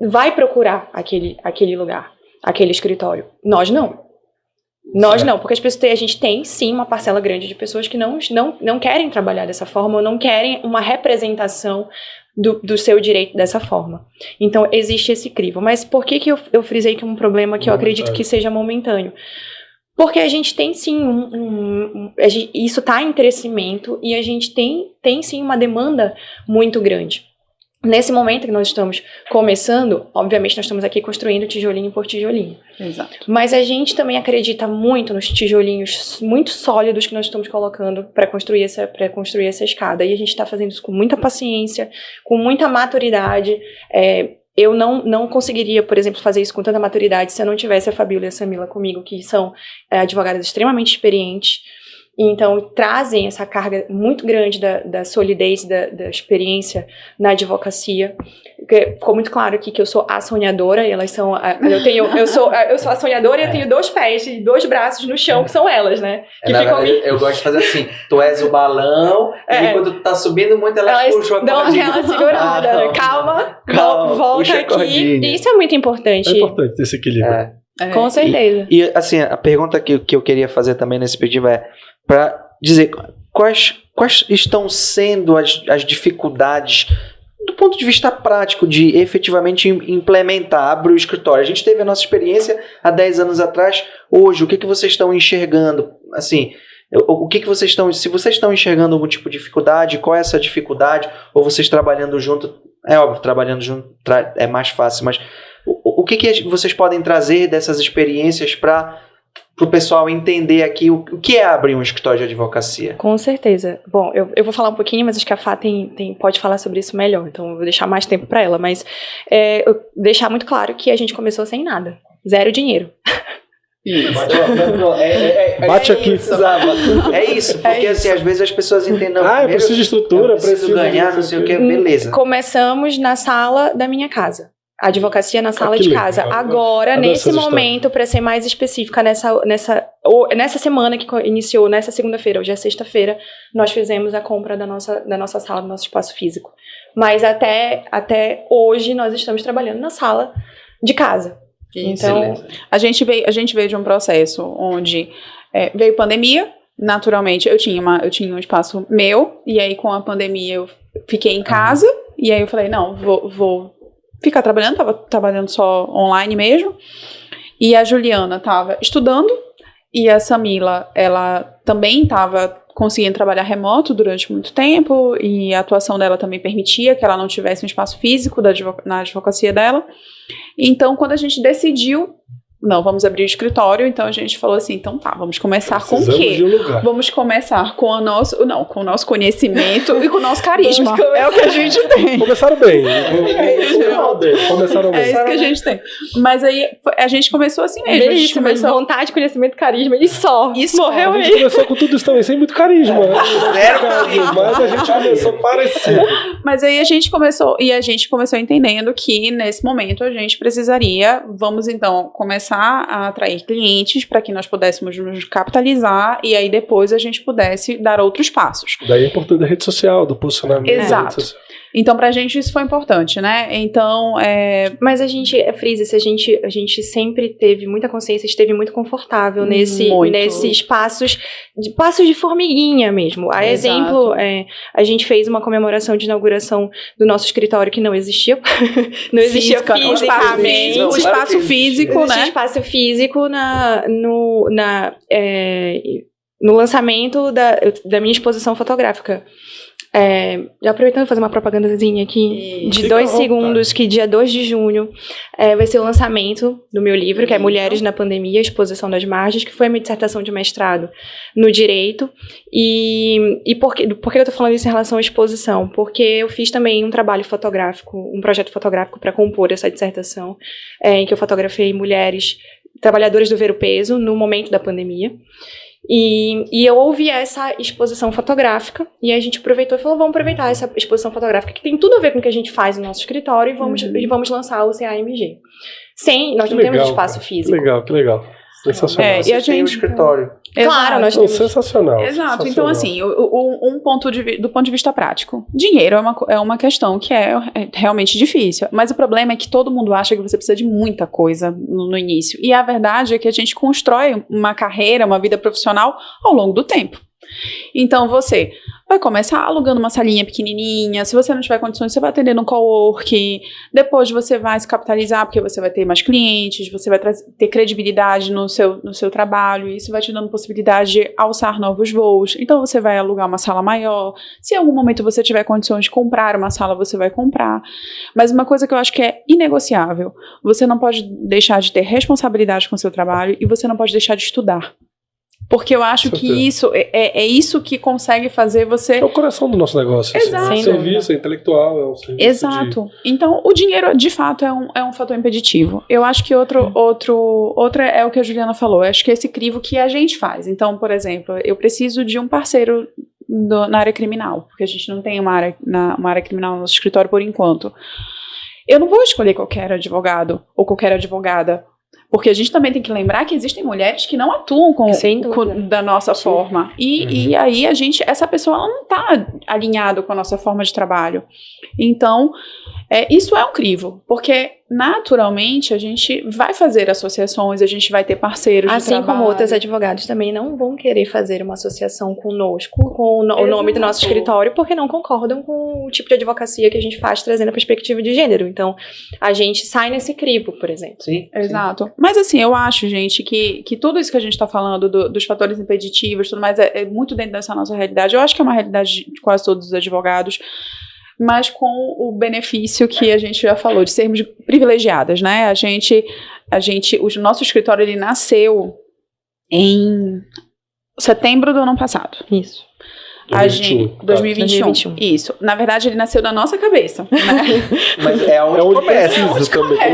vai procurar aquele lugar, aquele escritório. Nós não. Nós não, porque a gente tem sim uma parcela grande de pessoas que não querem trabalhar dessa forma ou não querem uma representação do seu direito dessa forma. Então existe esse crivo. Mas por que eu frisei que é um problema que eu acredito que seja momentâneo? Porque a gente tem sim isso está em crescimento e a gente tem sim uma demanda muito grande. Nesse momento que nós estamos começando, obviamente nós estamos aqui construindo tijolinho por tijolinho. Exato. Mas a gente também acredita muito nos tijolinhos muito sólidos que nós estamos colocando para construir essa escada. E a gente está fazendo isso com muita paciência, com muita maturidade. Eu não conseguiria, por exemplo, fazer isso com tanta maturidade se eu não tivesse a Fabíola e a Samila comigo, que são advogadas extremamente experientes. Então, trazem essa carga muito grande da solidez, da experiência na advocacia. Ficou muito claro aqui que eu sou a sonhadora, e elas são... Eu sou a sonhadora e eu tenho 2 pés e 2 braços no chão, que são elas, né? Eu gosto de fazer assim, tu és o balão, e quando tu tá subindo muito, elas puxam a cordinha. Dão aquela segurada, calma, volta aqui. E isso é muito importante. É importante ter esse equilíbrio. Com certeza. E assim, a pergunta que eu queria fazer também nesse pedido para dizer quais estão sendo as dificuldades do ponto de vista prático de efetivamente implementar, abrir o escritório. A gente teve a nossa experiência há 10 anos atrás. Hoje, o que vocês estão enxergando? Assim, o que vocês estão... Se vocês estão enxergando algum tipo de dificuldade, qual é essa dificuldade? Ou vocês trabalhando junto... É óbvio, trabalhando junto é mais fácil, mas o que vocês podem trazer dessas experiências para o pessoal entender aqui o que é abrir um escritório de advocacia? Com certeza. Bom, eu vou falar um pouquinho, mas acho que a Fá pode falar sobre isso melhor, então eu vou deixar mais tempo para ela, mas deixar muito claro que a gente começou sem nada, 0 dinheiro. Isso. Bate aqui. É isso, porque assim, às vezes as pessoas entendem, eu preciso de estrutura, preciso ganhar, não sei o que, beleza. Começamos na sala da minha casa. A advocacia na sala de casa. Agora, nesse momento, para ser mais específica, nessa semana que iniciou, nessa segunda-feira, hoje é sexta-feira, nós fizemos a compra da nossa sala, do nosso espaço físico. Mas até hoje nós estamos trabalhando na sala de casa. Isso. Então, a gente veio de um processo onde veio pandemia, naturalmente eu tinha um espaço meu, e aí com a pandemia eu fiquei em casa, e aí eu falei, não, vou ficar trabalhando, tava trabalhando só online mesmo, E a Juliana estava estudando, e a Samila, ela também estava conseguindo trabalhar remoto durante muito tempo, e a atuação dela também permitia que ela não tivesse um espaço físico na advocacia dela. Então, quando a gente decidiu, não, vamos abrir o escritório, então a gente falou assim, então tá, vamos começar com o quê? Vamos começar com o nosso conhecimento e com o nosso carisma. É o que a gente tem. Começaram bem. Começaram bem. É isso que a gente tem. Mas aí a gente começou assim mesmo. A gente começou vontade, conhecimento, carisma e só. Isso morreu aí. A gente começou com tudo isso também, sem muito carisma. Zero carisma. Mas a gente começou parecido. Mas aí a gente começou entendendo que nesse momento a gente precisaria, vamos então começar a atrair clientes para que nós pudéssemos nos capitalizar e aí depois a gente pudesse dar outros passos. Daí a importância da rede social, do posicionamento. Exato. Então, pra gente isso foi importante, né? Então, Mas a gente, Frisa, a gente sempre teve muita consciência, esteve muito confortável nesses passos de formiguinha mesmo. A exemplo, a gente fez uma comemoração de inauguração do nosso escritório que não existia. Não existia fisicamente. O espaço físico, né? O espaço físico no lançamento da minha exposição fotográfica. Já aproveitando fazer uma propagandazinha aqui de 2 segundos, que dia 2 de junho vai ser o lançamento do meu livro, que é Mulheres na Pandemia, Exposição das Margens, que foi a minha dissertação de mestrado no Direito. E por que eu tô falando isso em relação à exposição? Porque eu fiz também um trabalho fotográfico, um projeto fotográfico para compor essa dissertação, em que eu fotografei mulheres trabalhadoras do ver-o-peso no momento da pandemia. E eu ouvi essa exposição fotográfica e a gente aproveitou e falou, vamos aproveitar essa exposição fotográfica que tem tudo a ver com o que a gente faz no nosso escritório e vamos lançar o CAMG. Nós não temos espaço físico. Que legal. Sensacional. E a gente tem um escritório. Claro, nós temos. Sensacional. Exato. Então, assim, do ponto de vista prático, dinheiro é uma questão que é realmente difícil. Mas o problema é que todo mundo acha que você precisa de muita coisa no início. E a verdade é que a gente constrói uma carreira, uma vida profissional ao longo do tempo. Então, você vai começar alugando uma salinha pequenininha. Se você não tiver condições, você vai atender no coworking. Depois você vai se capitalizar, porque você vai ter mais clientes, você vai ter credibilidade no seu trabalho. E isso vai te dando possibilidade de alçar novos voos. Então, você vai alugar uma sala maior. Se em algum momento você tiver condições de comprar uma sala, você vai comprar. Mas uma coisa que eu acho que é inegociável, você não pode deixar de ter responsabilidade com o seu trabalho e você não pode deixar de estudar. Porque eu acho que isso é isso que consegue fazer você... É o coração do nosso negócio. Exato. Assim. Serviço, é intelectual, é um serviço. Exato. Então, o dinheiro, de fato, é um fator impeditivo. Eu acho que outro é o que a Juliana falou. Eu acho que é esse crivo que a gente faz. Então, por exemplo, eu preciso de um parceiro na área criminal, porque a gente não tem uma área criminal no nosso escritório por enquanto. Eu não vou escolher qualquer advogado ou qualquer advogada, porque a gente também tem que lembrar que existem mulheres que não atuam da nossa forma. E aí essa pessoa ela não está alinhada com a nossa forma de trabalho. Então, isso é um crivo, porque naturalmente a gente vai fazer associações, a gente vai ter parceiros de trabalho. Assim como outros advogados também não vão querer fazer uma associação conosco, com o nome do nosso escritório, porque não concordam com o tipo de advocacia que a gente faz, trazendo a perspectiva de gênero. Então, a gente sai nesse crivo, por exemplo. Sim. Exato. Mas assim, eu acho, gente, que tudo isso que a gente está falando dos fatores impeditivos, tudo mais, é muito dentro dessa nossa realidade. Eu acho que é uma realidade de quase todos os advogados, mas com o benefício que a gente já falou, de sermos privilegiadas, né? O nosso escritório, ele nasceu em setembro do ano passado. Isso. 2021. Isso. Na verdade, ele nasceu na nossa cabeça, né? Mas é onde começa.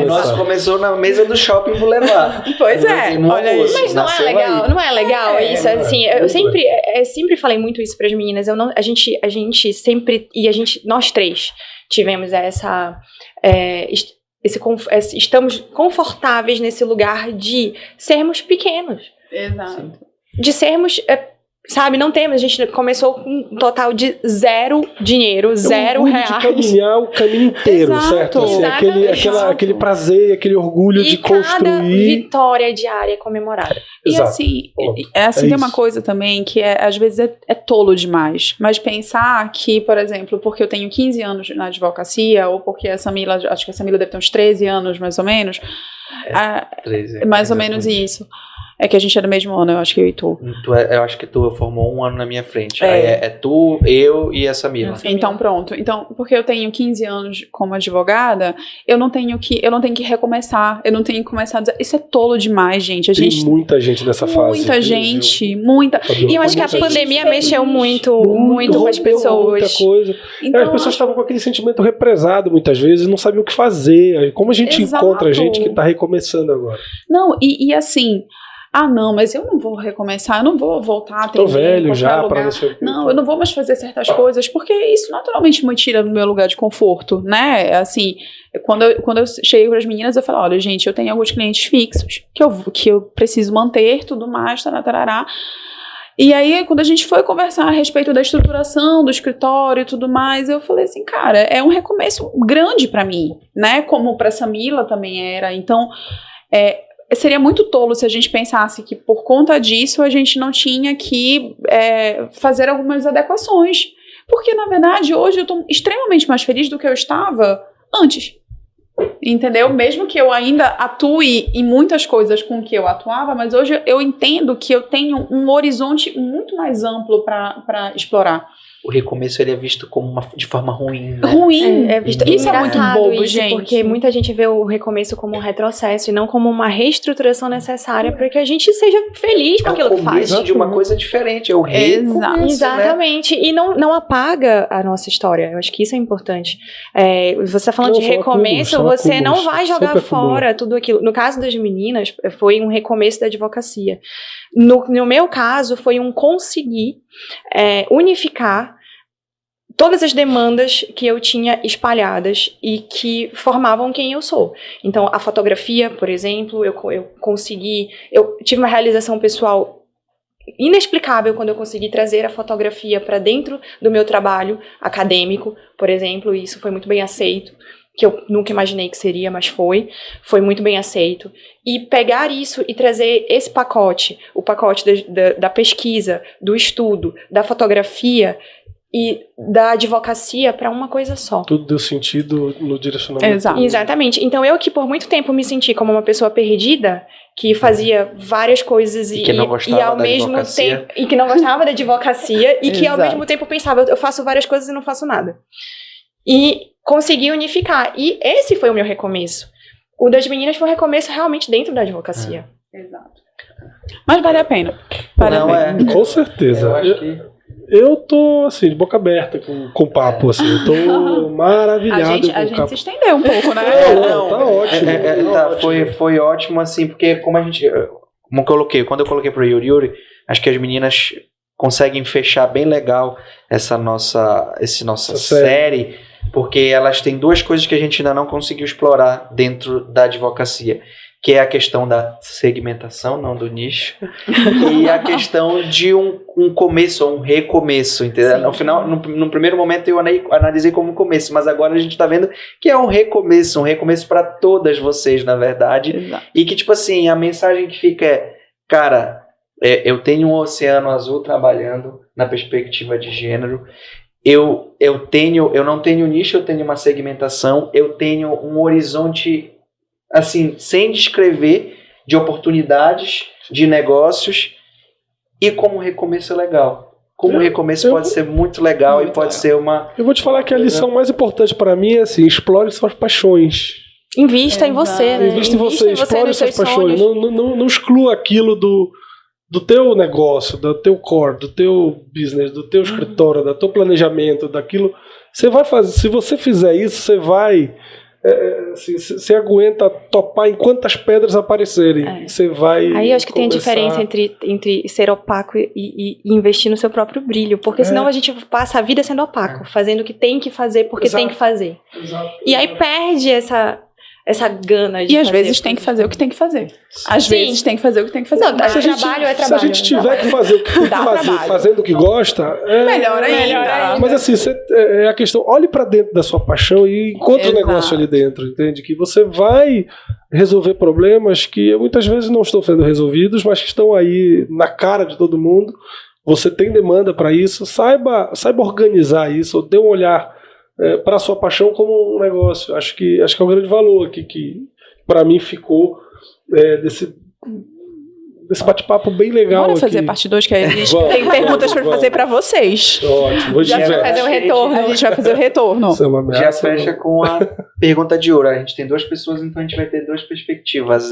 O nosso começou na mesa do Shopping Boulevard. Pois é. Olha aí. Mas não é legal isso, assim, eu sempre falei muito isso para as meninas. A gente sempre, nós três tivemos estamos confortáveis nesse lugar de sermos pequenos. Exato. De sermos Sabe, não temos. A gente começou com um total de 0 dinheiro, 0 reais. De caminhar o caminho inteiro, Exato. certo? Assim, aquele prazer, aquele orgulho de construir. Cada vitória diária é comemorada. E Exato. assim, tem uma isso. coisa também que às vezes é tolo demais. Mas pensar que, por exemplo, porque eu tenho 15 anos na advocacia, ou porque a Samila, acho que a Samila deve ter uns 13 anos, mais ou menos. 13, mais ou menos isso. É que a gente é do mesmo ano, eu acho que eu e tu. Eu acho que tu formou um ano na minha frente. Aí é tu, eu e a Samila. Então, pronto. Então, porque eu tenho 15 anos como advogada, eu não tenho que recomeçar. Eu não tenho que começar a dizer. Isso é tolo demais, gente. Tem muita gente nessa fase. Muita gente, muita. E eu acho que a pandemia mexeu muito com as pessoas. Muita coisa. Então, as pessoas estavam com aquele sentimento represado muitas vezes, não sabiam o que fazer. Como a gente encontra gente que está recomeçando agora? Não, e assim. Não, mas eu não vou recomeçar, eu não vou voltar a ter. Tô velho já, para não sei o quê. Não, eu não vou mais fazer certas coisas, porque isso naturalmente me tira do meu lugar de conforto, né? Assim, quando eu cheguei para as meninas, eu falei, olha, gente, eu tenho alguns clientes fixos que eu preciso manter, tudo mais, tarará. E aí, quando a gente foi conversar a respeito da estruturação do escritório e tudo mais, eu falei assim, cara, é um recomeço grande para mim, né? Como para Samila também era. Então, seria muito tolo se a gente pensasse que por conta disso a gente não tinha que fazer algumas adequações. Porque, na verdade, hoje eu estou extremamente mais feliz do que eu estava antes. Entendeu? Mesmo que eu ainda atue em muitas coisas com que eu atuava, mas hoje eu entendo que eu tenho um horizonte muito mais amplo para explorar. O recomeço ele é visto como de forma ruim, né? Ruim. Isso é muito bobo, gente. Porque muita gente vê o recomeço como um retrocesso e não como uma reestruturação necessária para que a gente seja feliz com aquilo que faz. É o começo de uma coisa diferente, é o recomeço, Exatamente. Né? E não apaga a nossa história. Eu acho que isso é importante. Você está falando de recomeço, você não vai jogar fora tudo aquilo. No caso das meninas, foi um recomeço da advocacia. No meu caso, foi um conseguir unificar todas as demandas que eu tinha espalhadas e que formavam quem eu sou. Então, a fotografia, por exemplo, eu tive uma realização pessoal inexplicável quando eu consegui trazer a fotografia para dentro do meu trabalho acadêmico, por exemplo, e isso foi muito bem aceito, que eu nunca imaginei que seria, mas foi muito bem aceito. E pegar isso e trazer esse pacote, o pacote da pesquisa, do estudo, da fotografia e da advocacia para uma coisa só. Tudo deu sentido no direcionamento. Exato. Exatamente. Então eu que por muito tempo me senti como uma pessoa perdida, que fazia várias coisas e ao mesmo tempo e que não gostava da advocacia e que ao mesmo tempo pensava, eu faço várias coisas e não faço nada. E consegui unificar. E esse foi o meu recomeço. O das meninas foi um recomeço realmente dentro da advocacia. Exato. Mas vale a pena. Com certeza. Eu tô, assim, de boca aberta com o papo, assim. Eu tô maravilhado a gente se estendeu um pouco, né? Não, tá ótimo. Foi ótimo, assim, porque quando eu coloquei pro Yuri, acho que as meninas conseguem fechar bem legal essa nossa série, porque elas têm duas coisas que a gente ainda não conseguiu explorar dentro da advocacia, que é a questão da segmentação, não do nicho, e a questão de um começo ou um recomeço, entendeu? No final, no primeiro momento eu analisei como um começo, mas agora a gente tá vendo que é um recomeço para todas vocês, na verdade. Exato. E que, tipo assim, a mensagem que fica é, cara, eu tenho um oceano azul trabalhando na perspectiva de gênero, eu não tenho nicho, eu tenho uma segmentação, eu tenho um horizonte, assim, sem descrever, de oportunidades, de negócios, e como um recomeço é legal. Como um recomeço pode ser muito legal e pode ser uma... Eu vou te falar que a lição mais importante para mim é assim, explore suas paixões. Invista em você, né? Invista em você, explore suas paixões. Não exclua aquilo do teu negócio, do teu core, do teu business, do teu escritório, do teu planejamento, daquilo. Você vai fazer. Se você fizer isso, você vai... Você aguenta topar enquanto as pedras aparecerem. Você vai. Aí eu acho que tem a diferença entre ser opaco e investir no seu próprio brilho. Porque senão a gente passa a vida sendo opaco, fazendo o que tem que fazer porque tem que fazer. Exato. E aí perde essa gana de E às vezes tem que fazer o que tem que fazer. Às vezes tem que fazer o que tem que fazer. Não, trabalho é trabalho. Se a gente tiver que fazer o que tem que fazer, fazendo o que gosta, melhor ainda. Mas assim, é a questão, olhe pra dentro da sua paixão e encontre o negócio ali dentro, entende? Que você vai resolver problemas que muitas vezes não estão sendo resolvidos, mas que estão aí na cara de todo mundo. Você tem demanda para isso, saiba organizar isso, dê um olhar para a sua paixão como um negócio. Acho que é um grande valor aqui que para mim ficou desse bate-papo bem legal. Bora fazer parte 2, que a gente tem perguntas para fazer para vocês. Ótimo, já vai fazer o retorno. A gente vai fazer o retorno. Já fecha com a pergunta de ouro. A gente tem 2 pessoas, então a gente vai ter 2 perspectivas.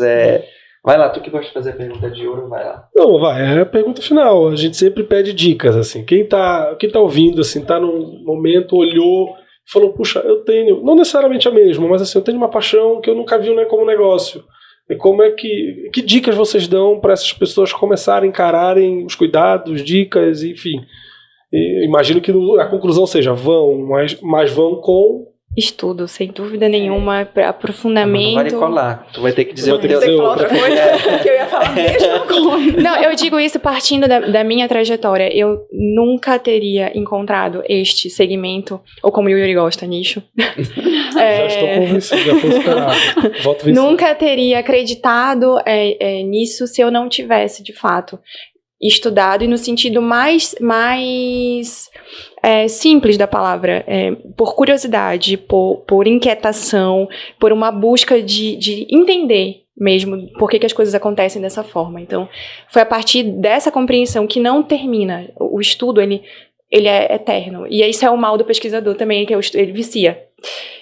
Vai lá, tu que gosta de fazer a pergunta de ouro, vai lá. Não, é a pergunta final. A gente sempre pede dicas, assim. Quem tá ouvindo, assim, tá num momento, olhou, falou, puxa, eu tenho, não necessariamente a mesma, mas assim, eu tenho uma paixão que eu nunca vi, né, como negócio. E como é que dicas vocês dão para essas pessoas começarem a encararem os cuidados, dicas, enfim. E imagino que a conclusão seja mas vão com estudo, sem dúvida nenhuma, para aprofundamento. Não vai colar. Tu vai ter que dizer o teu. Outra coisa que eu ia falar mesmo. Não, eu digo isso partindo da minha trajetória. Eu nunca teria encontrado este segmento, ou como o Yuri gosta, nicho. Já estou convencido, já estou esperado. Volto vencido. Nunca teria acreditado nisso se eu não tivesse, de fato, estudado, e no sentido mais simples da palavra, por curiosidade, por inquietação, por uma busca de entender mesmo por que as coisas acontecem dessa forma. Então, foi a partir dessa compreensão que não termina. O estudo, ele é eterno. E isso é o mal do pesquisador também, que ele vicia.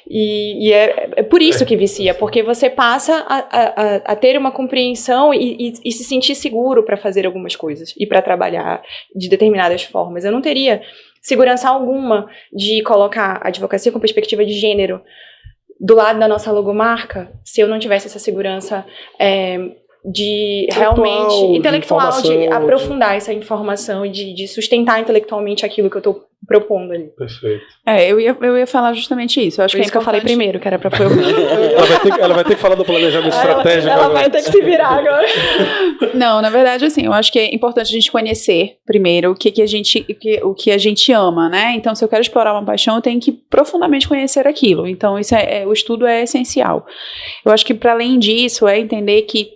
E é por isso que vicia, porque você passa a ter uma compreensão e se sentir seguro para fazer algumas coisas e para trabalhar de determinadas formas. Eu não teria segurança alguma de colocar a advocacia com perspectiva de gênero do lado da nossa logomarca se eu não tivesse essa segurança de realmente intelectual, de aprofundar essa informação e de sustentar intelectualmente aquilo que eu estou propondo ali. Perfeito. Eu ia falar justamente isso. Eu acho que eu falei primeiro, que era para ela vai ter que falar do planejamento estratégico. Ela vai ter que se virar agora. Não, na verdade, assim, eu acho que é importante a gente conhecer primeiro o que a gente ama, né? Então, se eu quero explorar uma paixão, eu tenho que profundamente conhecer aquilo. Então, o estudo é essencial. Eu acho que, para além disso, é entender que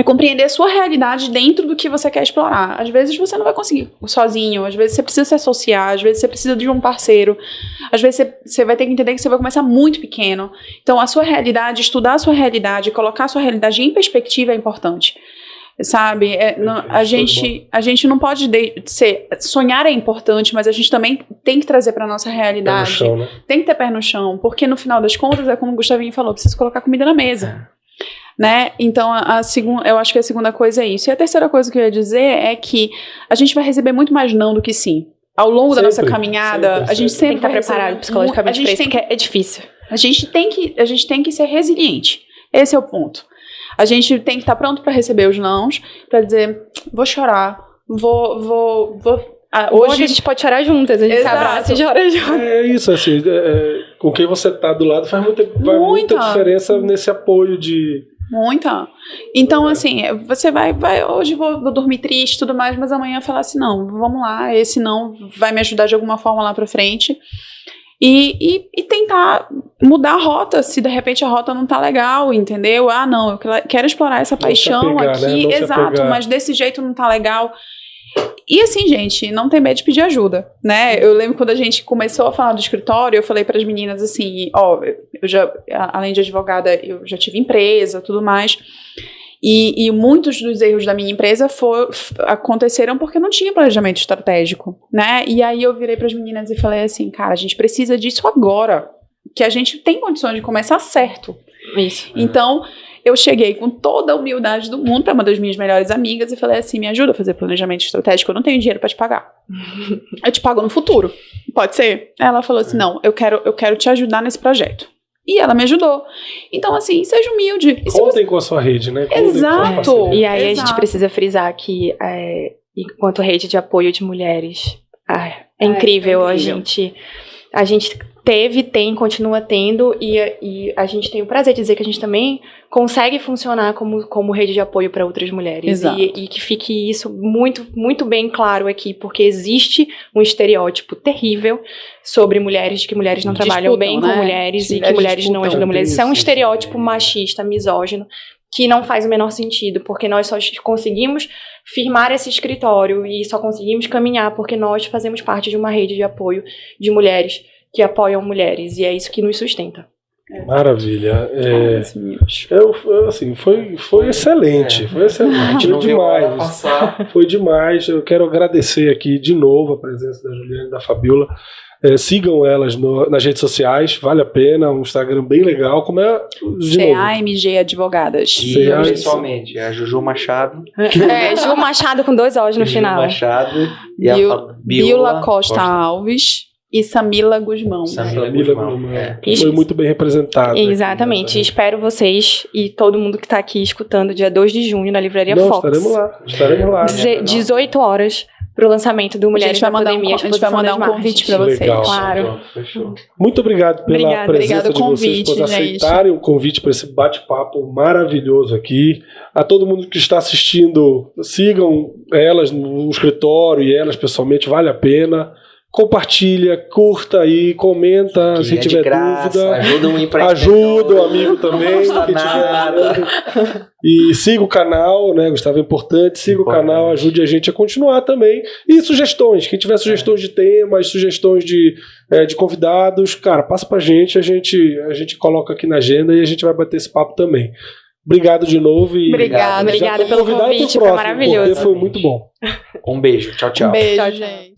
compreender a sua realidade dentro do que você quer explorar. Às vezes você não vai conseguir sozinho, às vezes você precisa se associar, às vezes você precisa de um parceiro, às vezes você vai ter que entender que você vai começar muito pequeno. Então, a sua realidade, estudar a sua realidade, colocar a sua realidade em perspectiva é importante. Sabe? A gente não pode sonhar é importante, mas a gente também tem que trazer para nossa realidade. Pé no chão, né? Tem que ter pé no chão, porque no final das contas, é como o Gustavinho falou, precisa colocar comida na mesa. Né? Então, eu acho que a segunda coisa é isso. E a terceira coisa que eu ia dizer é que a gente vai receber muito mais não do que sim. Ao longo da nossa caminhada, a gente sempre tem que estar preparado psicologicamente para isso, porque é difícil. A gente tem que ser resiliente. Esse é o ponto. A gente tem que estar pronto para receber os nãos, para dizer, vou chorar, vou hoje a gente pode chorar juntas, a gente se abraça e chora juntas. É isso, assim, com quem você tá do lado faz muita diferença nesse apoio de... Muita. Então, assim, você vai hoje vou dormir triste e tudo mais, mas amanhã falar assim, não, vamos lá, esse não vai me ajudar de alguma forma lá pra frente. E tentar mudar a rota, se de repente a rota não tá legal, entendeu? Não, eu quero explorar essa paixão aqui, exato, mas desse jeito não tá legal. E assim, gente, não tem medo de pedir ajuda, né? Eu lembro quando a gente começou a falar do escritório, eu falei para as meninas assim, eu já, além de advogada, eu já tive empresa, tudo mais, e muitos dos erros da minha empresa aconteceram porque não tinha planejamento estratégico, né? E aí eu virei para as meninas e falei assim, cara, a gente precisa disso agora, que a gente tem condições de começar certo. Isso. Então, eu cheguei com toda a humildade do mundo para uma das minhas melhores amigas e falei assim, me ajuda a fazer planejamento estratégico, eu não tenho dinheiro para te pagar. Eu te pago no futuro, pode ser? Ela falou assim, não, eu quero te ajudar nesse projeto. E ela me ajudou. Então, assim, seja humilde. Contem com a sua rede, né? Exato. E aí a gente precisa frisar que, enquanto rede de apoio de mulheres, é incrível a gente... a gente tem, continua tendo, e a gente tem o prazer de dizer que a gente também consegue funcionar como rede de apoio para outras mulheres. E que fique isso muito, muito bem claro aqui, porque existe um estereótipo terrível sobre mulheres, de que mulheres não trabalham bem com mulheres e que mulheres não ajudam mulheres. Isso é um estereótipo machista, misógino, que não faz o menor sentido, porque nós só conseguimos firmar esse escritório e só conseguimos caminhar porque nós fazemos parte de uma rede de apoio de mulheres que apoiam mulheres, e é isso que nos sustenta. Maravilha. Foi excelente. Foi excelente. Foi demais. Foi demais. Eu quero agradecer aqui de novo a presença da Juliana e da Fabiola. Sigam elas nas redes sociais, vale a pena, um Instagram bem legal. Como é? CAMG Advogadas. E pessoalmente, a Juju Machado. Ju Machado com 2 O's no final. Juju Machado e a Biola Costa Alves. E Samila Guzmão. Samila Guzmão. Foi muito bem representada. Exatamente. Espero vocês e todo mundo que está aqui escutando dia 2 de junho na Livraria Fox. Estaremos lá. 18 horas para o lançamento do Mulheres na Pandemia. A gente vai mandar um convite para vocês. Legal. Claro. Muito obrigado pela presença de vocês, por aceitarem o convite para esse bate-papo maravilhoso aqui. A todo mundo que está assistindo, sigam elas no escritório e elas pessoalmente, vale a pena. Compartilha, curta aí, comenta se tiver dúvida. Ajuda o amigo também. E siga o canal, né, Gustavo? É importante. Siga o canal, ajude a gente a continuar também. E sugestões. Quem tiver sugestões de temas, sugestões de convidados, cara, passa pra gente. A gente coloca aqui na agenda e a gente vai bater esse papo também. Obrigado de novo. Obrigada pelo convite, foi maravilhoso. Foi muito bom. Um beijo. Tchau, tchau. Um beijo, gente.